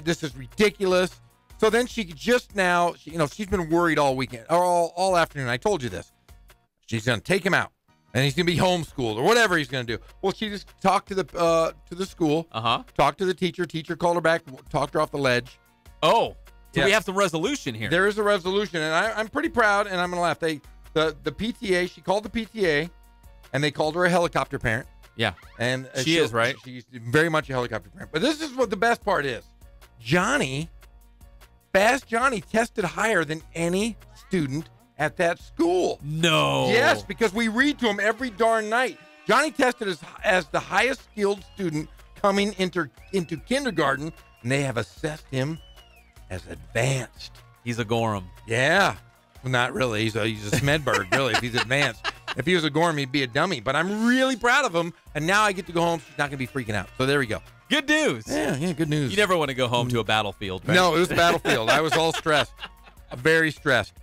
This is ridiculous. So then she just now, she's been worried all weekend, or all afternoon. I told you this. She's going to take him out, and he's going to be homeschooled or whatever he's going to do. Well, she just talked to the school. Talked to the teacher. Teacher called her back, talked her off the ledge. Oh. So we have some resolution here. There is a resolution, and I'm pretty proud, and I'm going to laugh. The PTA, she called the PTA, and they called her a helicopter parent. Yeah. And she is, right? She's very much a helicopter parent. But this is what the best part is. Fast Johnny tested higher than any student at that school. No. Yes, because we read to him every darn night. Johnny tested as the highest skilled student coming into kindergarten, and they have assessed him as advanced. He's a Gorham. Yeah. Well, not really. He's a Smedberg, really, if he's advanced. If he was a Gorham, he'd be a dummy. But I'm really proud of him, and now I get to go home. She's not going to be freaking out. So there we go. Good news. Yeah, good news. You never want to go home to a battlefield, right? No, it was a battlefield. I was all stressed. Very stressed.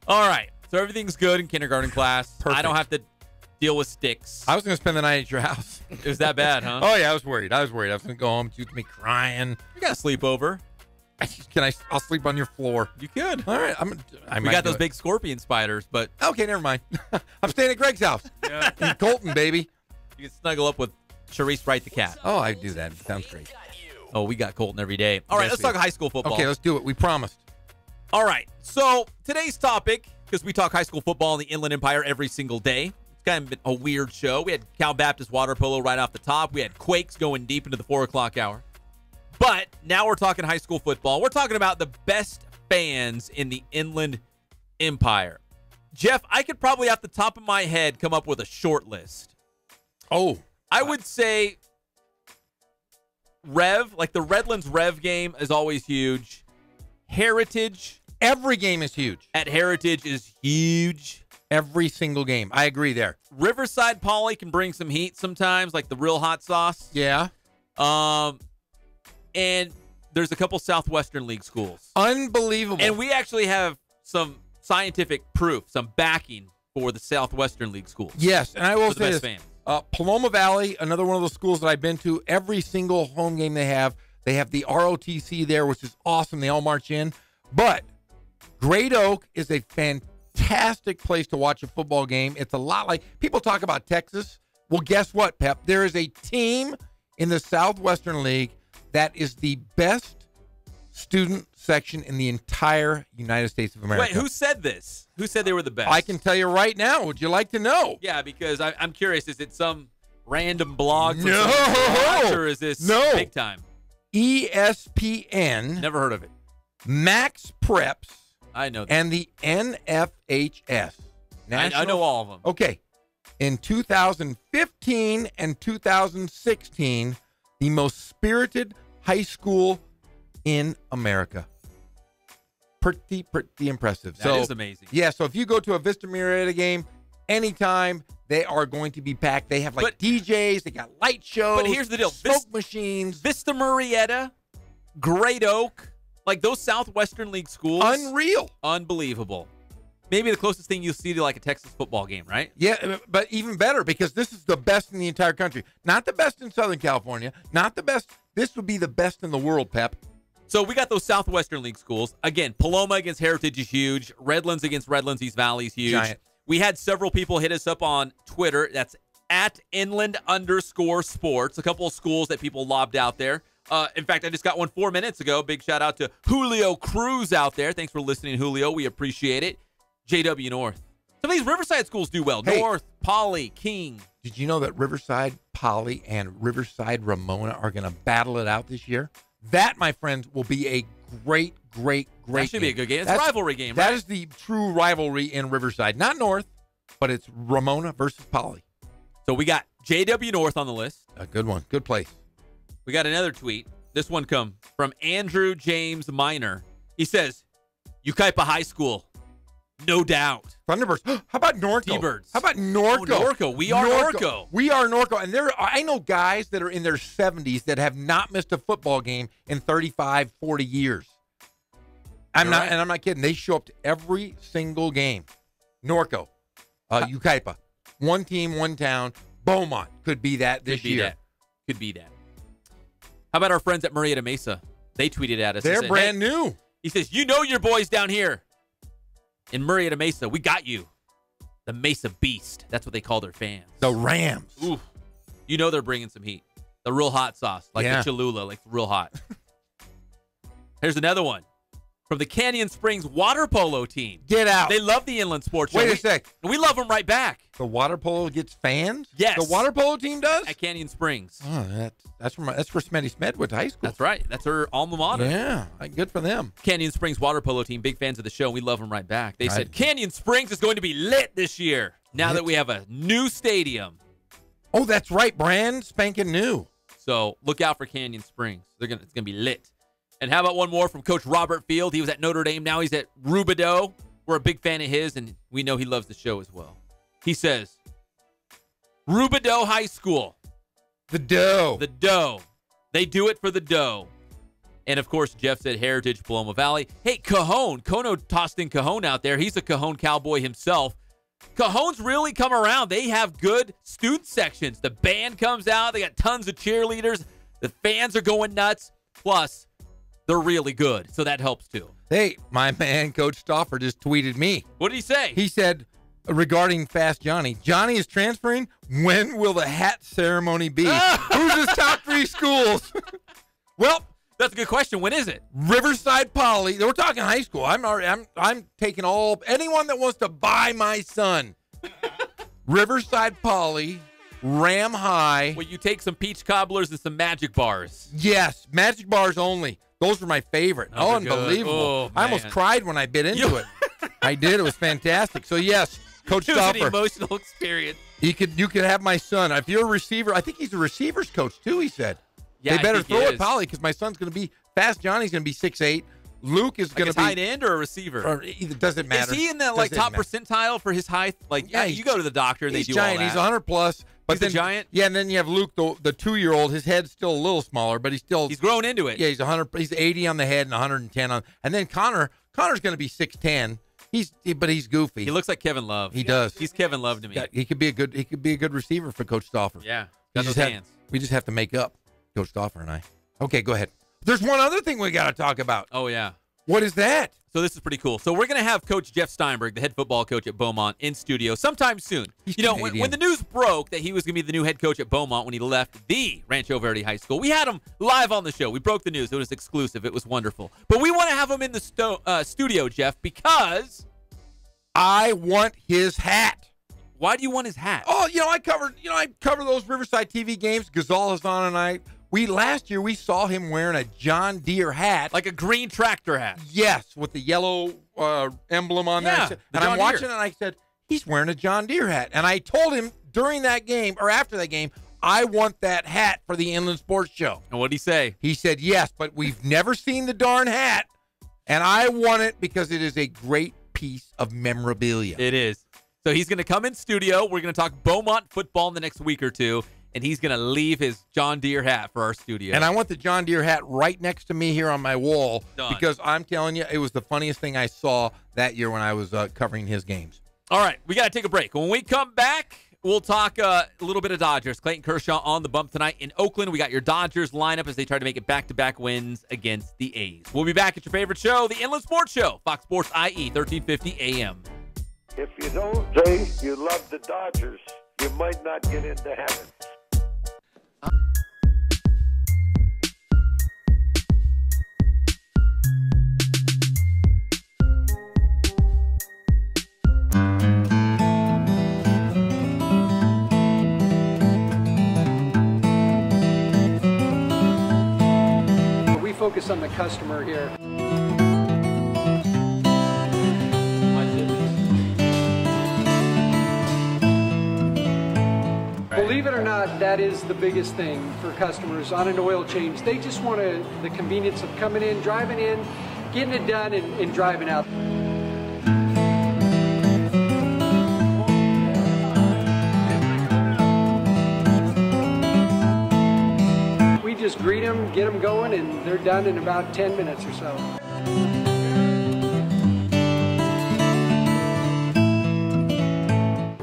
All right. So everything's good in kindergarten class. Perfect. I don't have to deal with sticks. I was going to spend the night at your house. It was that bad, huh? Oh, yeah, I was worried. I was going to go home. She was me crying. You got to sleep over. I'll sleep on your floor. You could. All right. We got those big scorpion spiders, but... Okay, never mind. I'm staying at Greg's house. Yeah. In Colton, baby. You can snuggle up with Sharice Wright the cat. Oh, I do that. It sounds great. Oh, we got Colton every day. All right, let's talk high school football. Okay, let's do it. We promised. All right. So today's topic, because we talk high school football in the Inland Empire every single day. It's kind of been a weird show. We had Cal Baptist water polo right off the top. We had Quakes going deep into the 4 o'clock hour. But now we're talking high school football. We're talking about the best fans in the Inland Empire. Jeff, I could probably off the top of my head come up with a short list. Oh. I would say Rev, like the Redlands Rev game is always huge. Heritage. Every game is huge. At Heritage is huge. Every single game. I agree there. Riverside Poly can bring some heat sometimes, like the real hot sauce. Yeah. And there's a couple Southwestern League schools. Unbelievable. And we actually have some scientific proof, some backing for the Southwestern League schools. Yes, and I will say this. Fans. Paloma Valley, another one of those schools that I've been to, every single home game they have the ROTC there, which is awesome. They all march in. But Great Oak is a fantastic place to watch a football game. It's a lot like people talk about Texas. Well, guess what, Pep? There is a team in the Southwestern League that is the best student section in the entire United States of America. Wait, who said this? Who said they were the best? I can tell you right now. Would you like to know? Yeah, because I'm curious. Is it some random blog? No. Or is this big time? ESPN. Never heard of it. Max Preps. I know that. And the NFHS. I know all of them. Okay. In 2015 and 2016, the most spirited high school in America. Pretty impressive. That is amazing. Yeah, so if you go to a Vista Marietta game anytime, they are going to be packed. They have DJs, they got light shows. But here's the deal. Smoke machines. Vista Marietta, Great Oak, like those Southwestern League schools. Unreal. Unbelievable. Maybe the closest thing you'll see to like a Texas football game, right? Yeah, but even better because this is the best in the entire country. Not the best in Southern California. Not the best. This would be the best in the world, Pep. So we got those Southwestern League schools. Again, Paloma against Heritage is huge. Redlands against Redlands East Valley is huge. Giant. We had several people hit us up on Twitter. That's at @inland_sports. A couple of schools that people lobbed out there. In fact, I just got one 4 minutes ago. Big shout out to Julio Cruz out there. Thanks for listening, Julio. We appreciate it. JW North. Some of these Riverside schools do well. Hey, North, Poly, King. Did you know that Riverside Poly and Riverside Ramona are going to battle it out this year? That, my friends, will be a great That should be a good game. It's a rivalry game, That right? is the true rivalry in Riverside. Not North, but it's Ramona versus Poly. So we got JW North on the list. A good one. Good place. We got another tweet. This one come from Andrew James Minor. He says, Yucaipa High School. No doubt. Thunderbirds. How about Norco? T-Birds. How about Norco? Oh, Norco. We are Norco. We are Norco. And I know guys that are in their 70s that have not missed a football game in 35, 40 years. I'm not kidding. They show up to every single game. Norco. Yucaipa. One team, one town. Beaumont could be that this year. Could be that. How about our friends at Marietta Mesa? They tweeted at us. They're and said, brand new. He says, you know your boys down here. In Marietta Mesa, we got you. The Mesa Beast. That's what they call their fans. The Rams. Ooh. You know they're bringing some heat. The real hot sauce. Like the Cholula. Like real hot. Here's another one. from the Canyon Springs water polo team. Get out. They love the Inland Sports Show. Wait a sec. We love them right back. The water polo gets fans? Yes. The water polo team does? At Canyon Springs. Oh, that's where Smitty Smed went to high school. That's right. That's her alma mater. Yeah, good for them. Canyon Springs water polo team, big fans of the show. We love them right back. They said Canyon Springs is going to be lit this year now that we have a new stadium. Oh, that's right. Brand spanking new. So look out for Canyon Springs. It's going to be lit. And how about one more from Coach Robert Field? He was at Notre Dame. Now he's at Rubidoux. We're a big fan of his, and we know he loves the show as well. He says, Rubidoux High School. The dough. The dough. They do it for the dough. And, of course, Jeff said Heritage, Paloma Valley. Hey, Cajon. Kono tossed in Cajon out there. He's a Cajon cowboy himself. Cajon's really come around. They have good student sections. The band comes out. They got tons of cheerleaders. The fans are going nuts. Plus, they're really good, so that helps too. Hey, my man, Coach Stauffer, just tweeted me. What did he say? He said, regarding Fast Johnny, Johnny is transferring. When will the hat ceremony be? Who's his top 3 schools? Well, that's a good question. When is it? Riverside Poly. We're talking high school. I'm taking anyone that wants to buy my son. Riverside Poly, Ram High. Will you take some peach cobblers and some magic bars? Yes, magic bars only. Those were my favorite. Oh, unbelievable. Oh, I almost cried when I bit into it. I did. It was fantastic. So, yes, Coach Stauffer. It was an emotional experience. You could have my son. If you're a receiver, I think he's a receivers coach, too, he said. Yeah, they better throw it, Polly, because my son's going to be Fast Johnny's going to be 6'8". Luke is going to be tight end or a receiver. Or it doesn't matter. Is he in that top percentile for his height? Like, yeah, you go to the doctor and they do giant. all that. He's 100 plus. But he's a giant. Yeah, and then you have Luke, the 2-year-old. His head's still a little smaller, but he's grown into it. Yeah, he's 100. He's 80 on the head and 110 on. And then Connor's going to be 6'10". But he's goofy. He looks like Kevin Love. He does. He's Kevin Love to me. Yeah, he could be a good receiver for Coach Stauffer. Yeah, got those hands. We just have to make up, Coach Stauffer and I. Okay, go ahead. There's one other thing we got to talk about. Oh yeah. What is that? So this is pretty cool. So we're going to have Coach Jeff Steinberg, the head football coach at Beaumont, in studio sometime soon. He's when the news broke that he was going to be the new head coach at Beaumont when he left the Rancho Verde High School, we had him live on the show. We broke the news. It was exclusive. It was wonderful. But we want to have him in the studio, Jeff, because I want his hat. Why do you want his hat? Oh, I cover those Riverside TV games. Gazal is on tonight. Last year we saw him wearing a John Deere hat, like a green tractor hat. Yes, with the yellow emblem on there. And I'm watching it, and I said, he's wearing a John Deere hat. And I told him during that game or after that game, I want that hat for the Inland Sports Show. And what did he say? He said, yes, but we've never seen the darn hat, and I want it because it is a great piece of memorabilia. It is. So he's going to come in studio. We're going to talk Beaumont football in the next week or two. And he's going to leave his John Deere hat for our studio. And I want the John Deere hat right next to me here on my wall. Done. Because I'm telling you, it was the funniest thing I saw that year when I was covering his games. All right, we got to take a break. When we come back, we'll talk a little bit of Dodgers. Clayton Kershaw on the bump tonight in Oakland. We got your Dodgers lineup as they try to make it back-to-back wins against the A's. We'll be back at your favorite show, the Inland Sports Show, Fox Sports IE, 1350 AM. If you don't say you love the Dodgers, you might not get into heaven. We focus on the customer here. Believe it or not, that is the biggest thing for customers on an oil change. They just want the convenience of coming in, driving in, getting it done, and driving out. We just greet them, get them going, and they're done in about 10 minutes or so.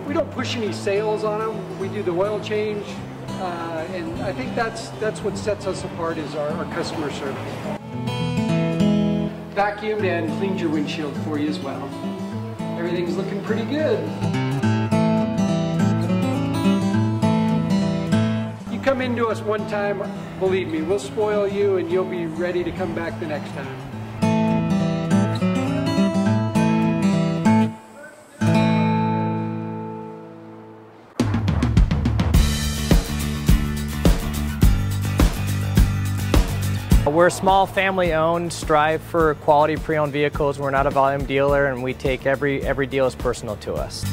We don't push any sales on them. We do the oil change, and I think that's what sets us apart is our customer service. Vacuumed and cleaned your windshield for you as well. Everything's looking pretty good. You come into us one time, believe me, we'll spoil you and you'll be ready to come back the next time. We're small, family-owned, strive for quality pre-owned vehicles. We're not a volume dealer, and we take every deal as personal to us.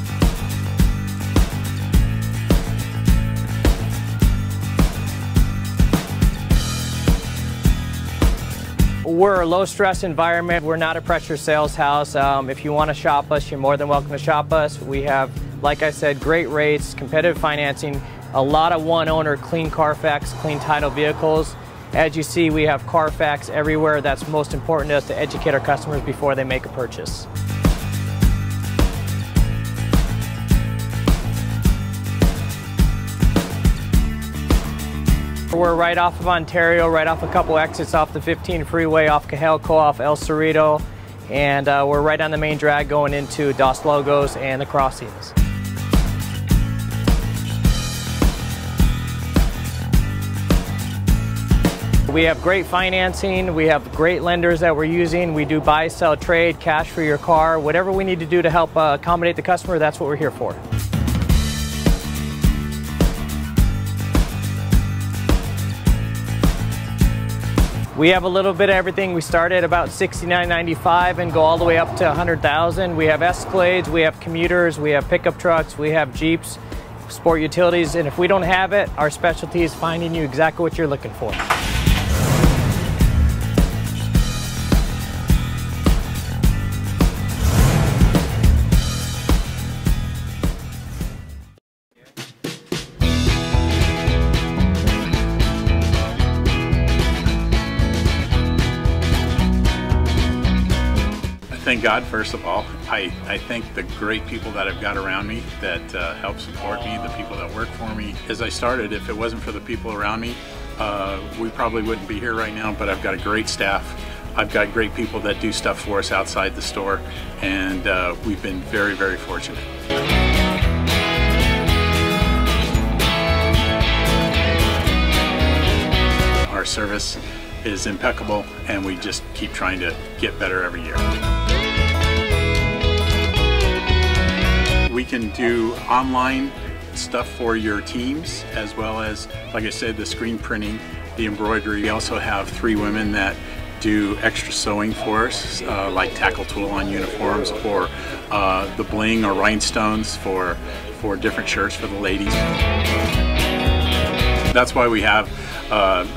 We're a low-stress environment. We're not a pressure sales house. If you want to shop us, you're more than welcome to shop us. We have, like I said, great rates, competitive financing, a lot of one-owner, clean Carfax, clean title vehicles. As you see, we have Carfax everywhere. That's most important to us, to educate our customers before they make a purchase. We're right off of Ontario, right off a couple exits off the 15 freeway, off Cajalco, off El Cerrito, and we're right on the main drag going into Dos Logos and the crossings. We have great financing, we have great lenders that we're using. We do buy, sell, trade, cash for your car. Whatever we need to do to help accommodate the customer, that's what we're here for. We have a little bit of everything. We start at about $69.95 and go all the way up to $100,000. We have Escalades, we have commuters, we have pickup trucks, we have Jeeps, sport utilities, and if we don't have it, our specialty is finding you exactly what you're looking for. Thank God, first of all. I thank the great people that I've got around me that help support me, the people that work for me. As I started, if it wasn't for the people around me, we probably wouldn't be here right now, but I've got a great staff. I've got great people that do stuff for us outside the store, and we've been very, very fortunate. Our service is impeccable, and we just keep trying to get better every year. We can do online stuff for your teams, as well as, like I said, the screen printing, the embroidery. We also have 3 women that do extra sewing for us, like tackle tool on uniforms, or the bling or rhinestones for different shirts for the ladies. That's why we have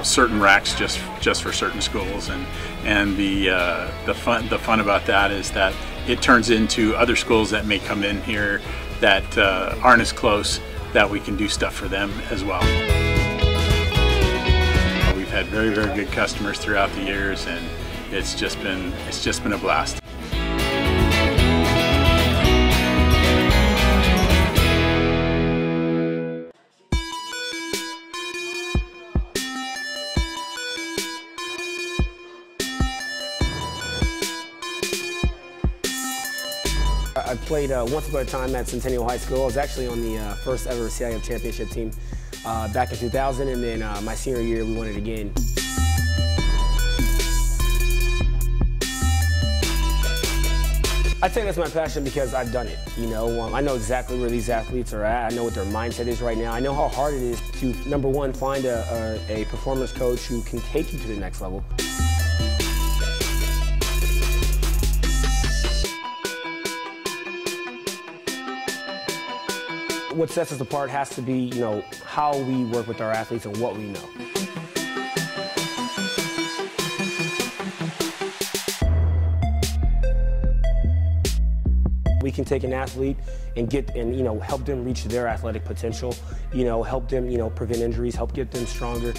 certain racks just for certain schools, and the fun about that is that it turns into other schools that may come in here that aren't as close, that we can do stuff for them as well. We've had very, very good customers throughout the years, and it's just been a blast. I played once upon a time at Centennial High School. I was actually on the first ever CIF championship team back in 2000, and then my senior year we won it again. I'd say that's my passion because I've done it. You know, I know exactly where these athletes are at. I know what their mindset is right now. I know how hard it is to, number one, find a performance coach who can take you to the next level. What sets us apart has to be, you know, how we work with our athletes and what we know. We can take an athlete and you know, help them reach their athletic potential, you know, help them, you know, prevent injuries, help get them stronger.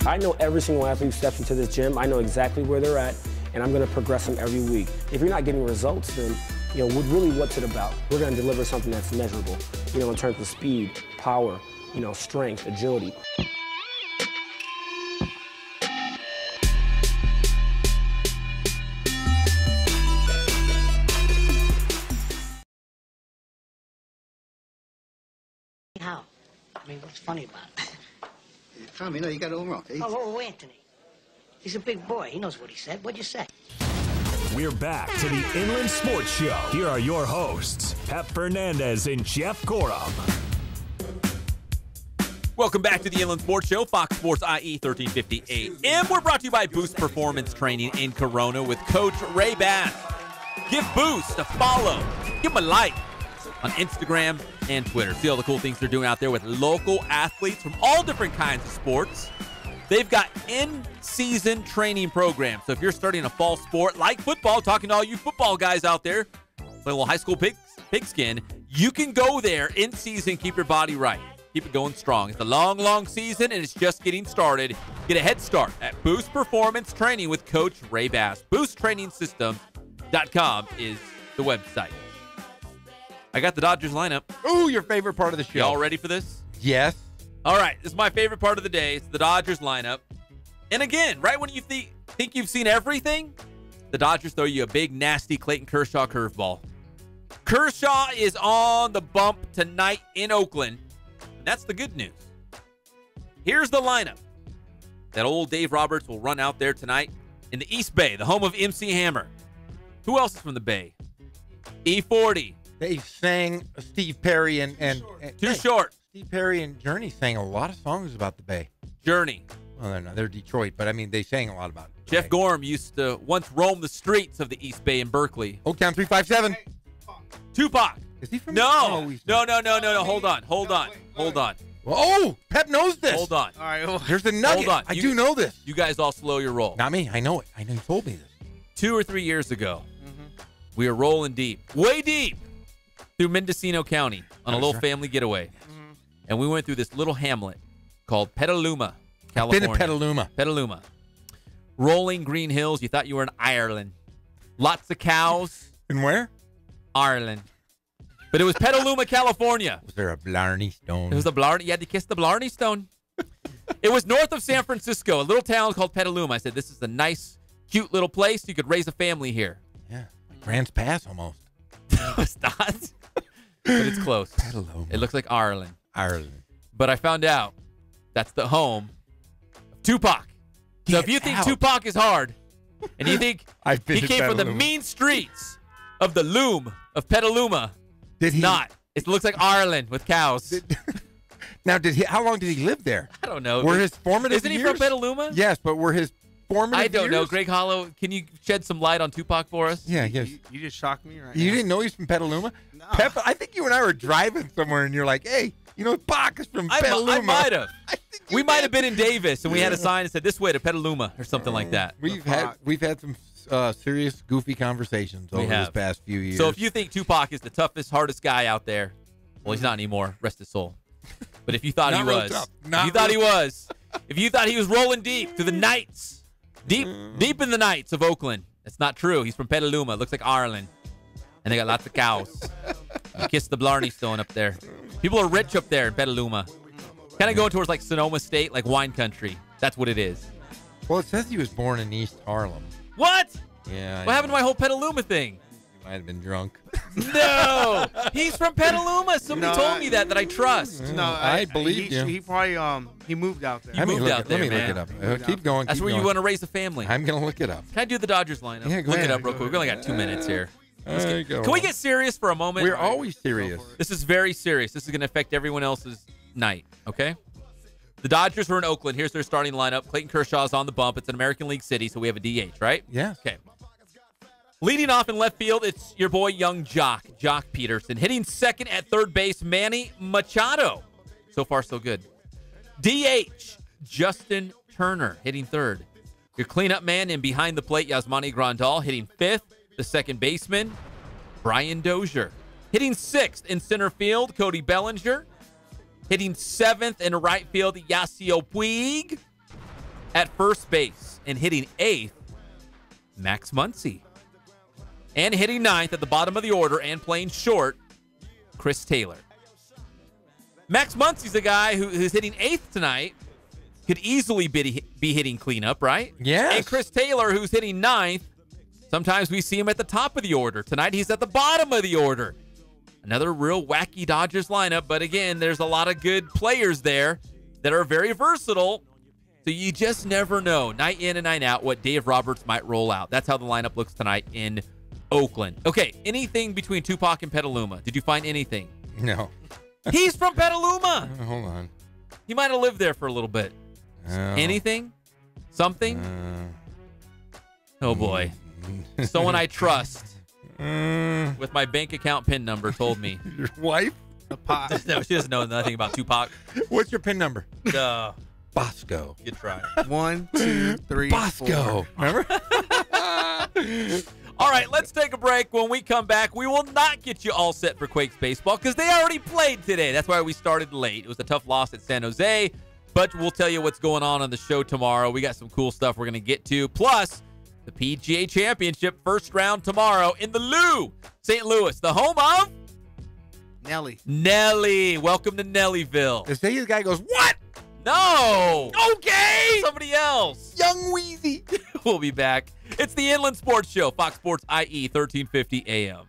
I know every single athlete who steps into this gym. I know exactly where they're at, and I'm going to progress them every week. If you're not getting results, then, you know, really what's it about? We're going to deliver something that's measurable, you know, in terms of speed, power, you know, strength, agility. How? I mean, what's funny about it? Tommy, no, you got it all wrong. Oh, Anthony. He's a big boy. He knows what he said. What'd you say? We're back to the Inland Sports Show. Here are your hosts, Pep Fernandez and Jeff Gorham. Welcome back to the Inland Sports Show, Fox Sports IE 1350 AM. We're brought to you by Boost Performance Training in Corona with Coach Ray Bass. Give Boost a follow. Give them a like on Instagram and Twitter. See all the cool things they're doing out there with local athletes from all different kinds of sports. They've got in-season training programs. So if you're starting a fall sport like football, talking to all you football guys out there, play a little high school pigskin, you can go there in season, keep your body right. Keep it going strong. It's a long, long season, and it's just getting started. Get a head start at Boost Performance Training with Coach Ray Bass. BoostTrainingSystem.com is the website. I got the Dodgers lineup. Ooh, your favorite part of the show. Y'all ready for this? Yes. All right, this is my favorite part of the day. It's the Dodgers lineup. And again, right when you think you've seen everything, the Dodgers throw you a big, nasty Clayton Kershaw curveball. Kershaw is on the bump tonight in Oakland. That's the good news. Here's the lineup that old Dave Roberts will run out there tonight in the East Bay, the home of MC Hammer. Who else is from the Bay? E40. They sang Steve Perry and Too Short. Steve Perry and Journey sang a lot of songs about the Bay. Journey. Well, they're not. They're Detroit, but I mean, they sang a lot about it. Jeff Gorham used to once roam the streets of the East Bay in Berkeley. Oaktown 357. Tupac. Is he from? No. No. Hold on. Oh, Pep knows this. Hold on. All right. Well, There's the nugget. Hold on. I do know this. You guys all slow your roll. Not me. I know it. I know you told me this. 2 or 3 years ago, we were rolling deep, way deep, through Mendocino County on a little family getaway. And we went through this little hamlet called Petaluma, California. Been to Petaluma. Petaluma. Rolling green hills. You thought you were in Ireland. Lots of cows. And where? Ireland. But it was Petaluma, California. Was there a Blarney Stone? It was a Blarney. You had to kiss the Blarney Stone. It was north of San Francisco, a little town called Petaluma. I said, this is a nice, cute little place. You could raise a family here. Yeah. Like Grants Pass almost. It's not. But it's close. Petaluma. It looks like Ireland. Ireland. But I found out that's the home of Tupac. So if you think Tupac is hard, and you think he came from the mean streets of the loom of Petaluma, did he not? It looks like Ireland with cows. Now, how long did he live there? I don't know. Were his formative Isn't he years? from Petaluma? Yes, but were his formative I don't know. years? Greg Hollow, can you shed some light on Tupac for us? Yeah, yes. You just shocked me right You now. didn't know he's from Petaluma? No. I think you and I were driving somewhere, and you're like, hey, you know, Pac is from Petaluma. I might have. We might have been in Davis, and we had a sign that said, this way to Petaluma, or something like that. We've had some serious, goofy conversations over this past few years. So if you think Tupac is the toughest, hardest guy out there, well, he's not anymore. Rest his soul. But if you thought he was, if you thought he was rolling deep through the nights, deep in the nights of Oakland, that's not true. He's from Petaluma. It looks like Ireland. And they got lots of cows. You kiss the Blarney Stone up there. People are rich up there in Petaluma. Kind of going towards like Sonoma State, like wine country. That's what it is. Well, it says he was born in East Harlem. What? Yeah. What happened to my whole Petaluma thing? Might have been drunk. No, he's from Petaluma. Somebody told me that I trust. No, I believe you. He probably he moved out there. He moved out there, Let me man. look it up. Keep going. That's where you want to raise a family. I'm going to look it up. Can I do the Dodgers lineup? Yeah, go look ahead. it up real quick. We only got 2 minutes here. Can we get serious for a moment? We're always serious. This is very serious. This is going to affect everyone else's night, okay? The Dodgers are in Oakland. Here's their starting lineup. Clayton Kershaw's on the bump. It's an American League city, so we have a DH, right? Yeah. Okay. Leading off in left field, it's your boy, young Jock Peterson. Hitting second at third base, Manny Machado. So far, so good. DH, Justin Turner, hitting third. Your cleanup man and behind the plate, Yasmani Grandal, hitting fifth. The second baseman, Brian Dozier. Hitting sixth in center field, Cody Bellinger. Hitting seventh in right field, Yasiel Puig. At first base and hitting eighth, Max Muncy. And hitting ninth at the bottom of the order and playing short, Chris Taylor. Max Muncy's the guy who's hitting eighth tonight. Could easily be hitting cleanup, right? Yes. And Chris Taylor, who's hitting ninth, sometimes we see him at the top of the order. Tonight, he's at the bottom of the order. Another real wacky Dodgers lineup, but again, there's a lot of good players there that are very versatile, so you just never know, night in and night out, what Dave Roberts might roll out. That's how the lineup looks tonight in Oakland. Okay, anything between Tupac and Petaluma? Did you find anything? No. He's from Petaluma. Hold on. He might have lived there for a little bit. Anything? Something? Oh, boy. Someone I trust with my bank account PIN number told me. Your wife? No, she doesn't know nothing about Tupac. What's your PIN number? Bosco. Good try. 1, 2, 3, Bosco. 4. Remember? All right, let's take a break. When we come back, we will not get you all set for Quakes baseball because they already played today. That's why we started late. It was a tough loss at San Jose, but we'll tell you what's going on the show tomorrow. We got some cool stuff we're going to get to. Plus, the PGA Championship first round tomorrow in the Lou, St. Louis, the home of Nelly. Welcome to Nellyville. The Vegas guy goes, what? No. Okay. Somebody else. Young Wheezy. We'll be back. It's the Inland Sports Show, Fox Sports IE 1350 AM.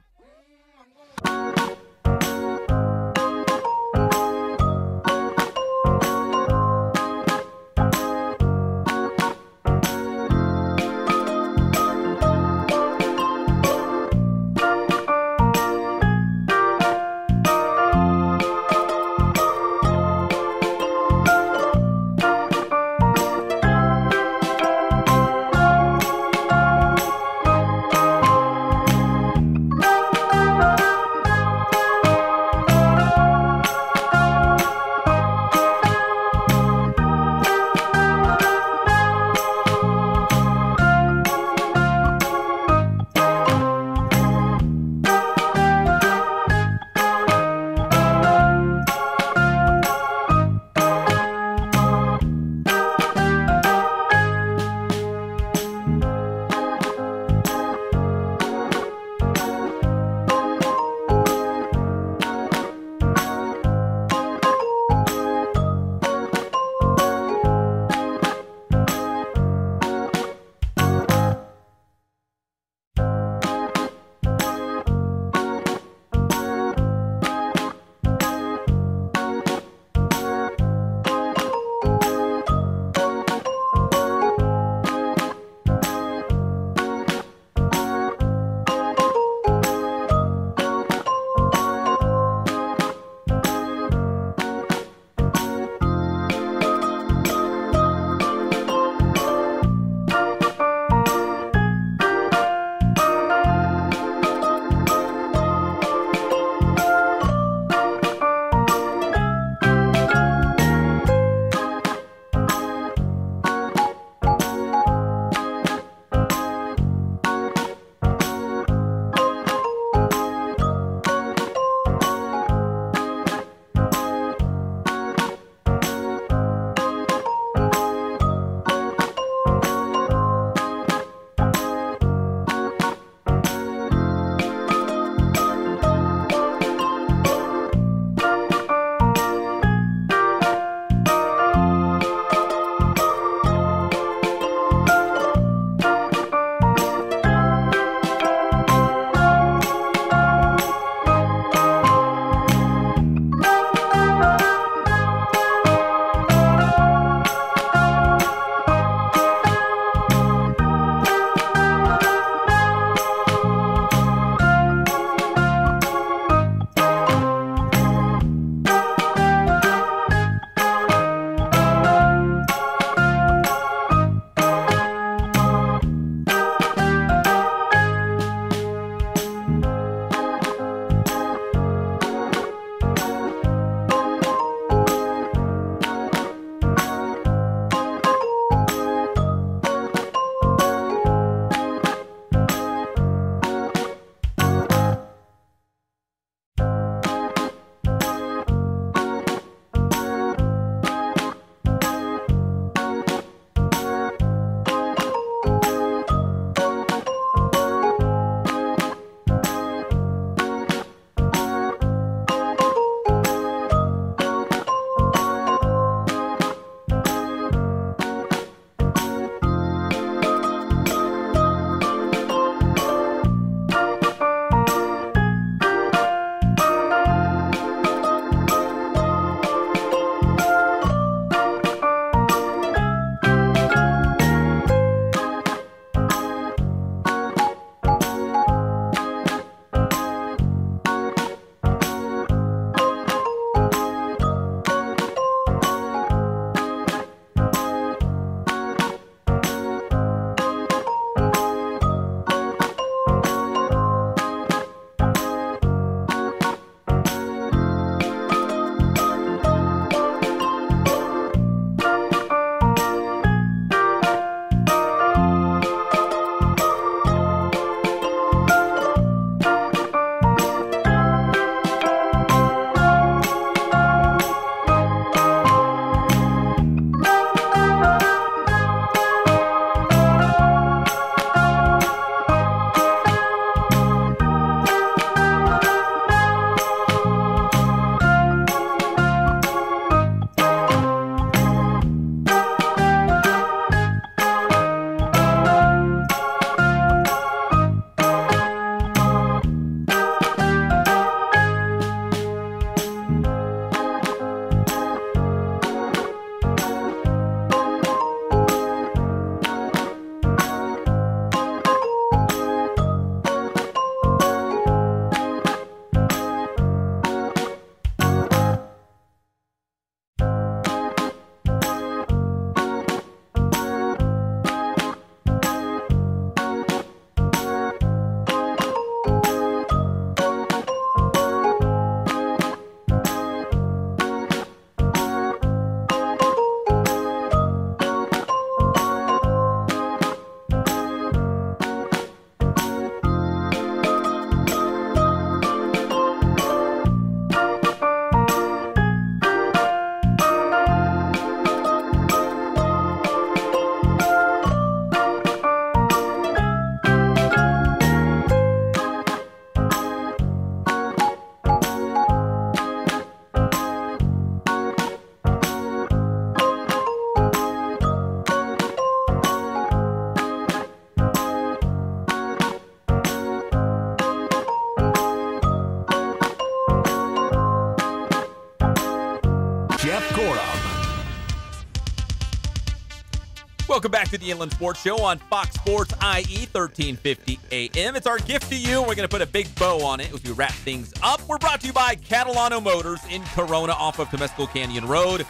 Welcome back to the Inland Sports Show on Fox Sports IE 1350 AM. It's our gift to you. We're going to put a big bow on it as we wrap things up. We're brought to you by Catalano Motors in Corona off of Temescal Canyon Road.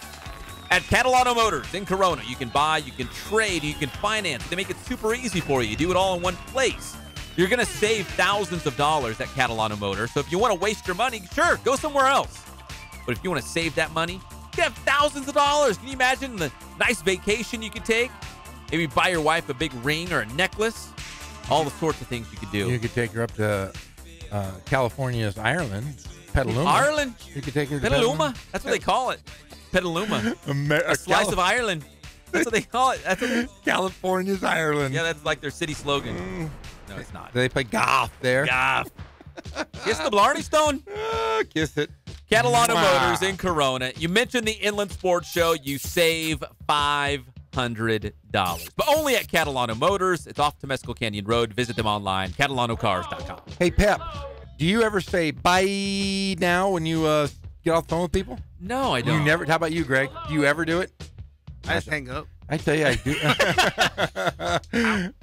At Catalano Motors in Corona, you can buy, you can trade, you can finance. They make it super easy for you. You do it all in one place. You're going to save thousands of dollars at Catalano Motors. So if you want to waste your money, sure, go somewhere else. But if you want to save that money, you can have thousands of dollars. Can you imagine the nice vacation you could take? Maybe buy your wife a big ring or a necklace. All the sorts of things you could do. You could take her up to California's Ireland, Petaluma. Ireland? You could take her to Petaluma? That's what they call it. Petaluma. A slice of Ireland. That's what they call it. That's what California's Ireland. Yeah, that's like their city slogan. No, it's not. They play golf there. Golf. Kiss the Blarney Stone. Kiss it. Catalano Motors in Corona. You mentioned the Inland Sports Show. You save $500, but only at Catalano Motors. It's off Temescal Canyon Road. Visit them online, catalanocars.com. Hey, Pep, do you ever say bye now when you get off the phone with people? No, I don't. You never. How about you, Greg? Do you ever do it? I just hang up. I tell you, I do.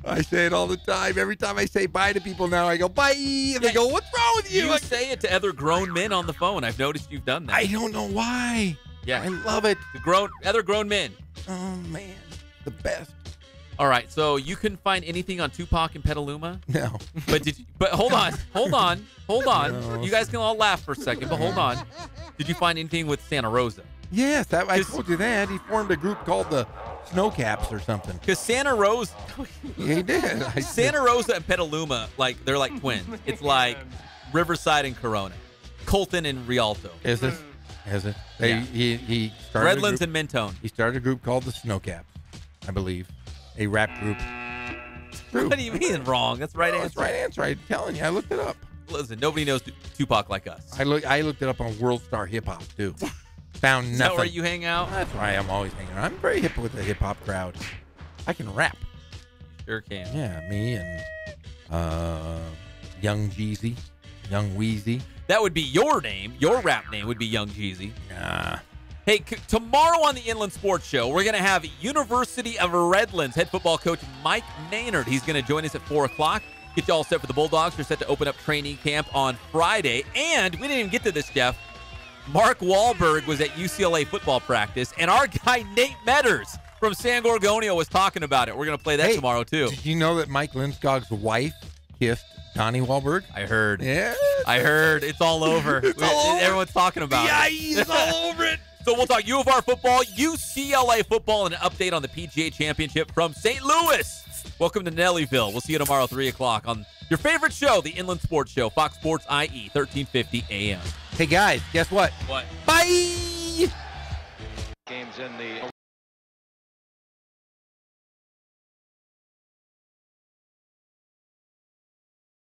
I say it all the time. Every time I say bye to people now, I go, bye. And they go, what's wrong with you? You say it to other grown men on the phone. I've noticed you've done that. I don't know why. Yeah. I love it. Other grown men. Oh, man. The best. All right, so you couldn't find anything on Tupac and Petaluma? No. But hold on. No. You guys can all laugh for a second, but hold on. Did you find anything with Santa Rosa? Yes, I told you that. He formed a group called the Snowcaps or something. Because Santa Rosa... Yeah, he did. Santa Rosa and Petaluma, they're like twins. It's like Riverside and Corona. Colton and Rialto. Is it? Is it? Yeah. He started Redlands and Mentone. He started a group called the Snowcaps, I believe. A rap group. True. What do you mean wrong? That's the right answer. That's the right answer. I'm telling you. I looked it up. Listen, nobody knows Tupac like us. I looked it up on World Star Hip Hop, too. Found nothing. Is that where you hang out? That's why I'm always hanging out. I'm very hip with the hip hop crowd. I can rap. Sure can. Yeah, me and Young Jeezy, Young Wheezy. That would be your name. Your rap name would be Young Jeezy. Nah. Hey, tomorrow on the Inland Sports Show, we're going to have University of Redlands head football coach Mike Maynard. He's going to join us at 4 o'clock. Get you all set for the Bulldogs. They're set to open up training camp on Friday. And we didn't even get to this, Jeff. Mark Wahlberg was at UCLA football practice, and our guy Nate Metters from San Gorgonio was talking about it. We're going to play that tomorrow, too. Did you know that Mike Lindskog's wife kissed Donnie Wahlberg? I heard. Yeah. I heard. It's all over. Everyone's talking about it. It's all over it. So we'll talk U of R football, UCLA football, and an update on the PGA Championship from St. Louis. Welcome to Nellyville. We'll see you tomorrow, 3 o'clock on your favorite show, the Inland Sports Show, Fox Sports IE, 1350 AM. Hey, guys, guess what? What? Bye! Games in the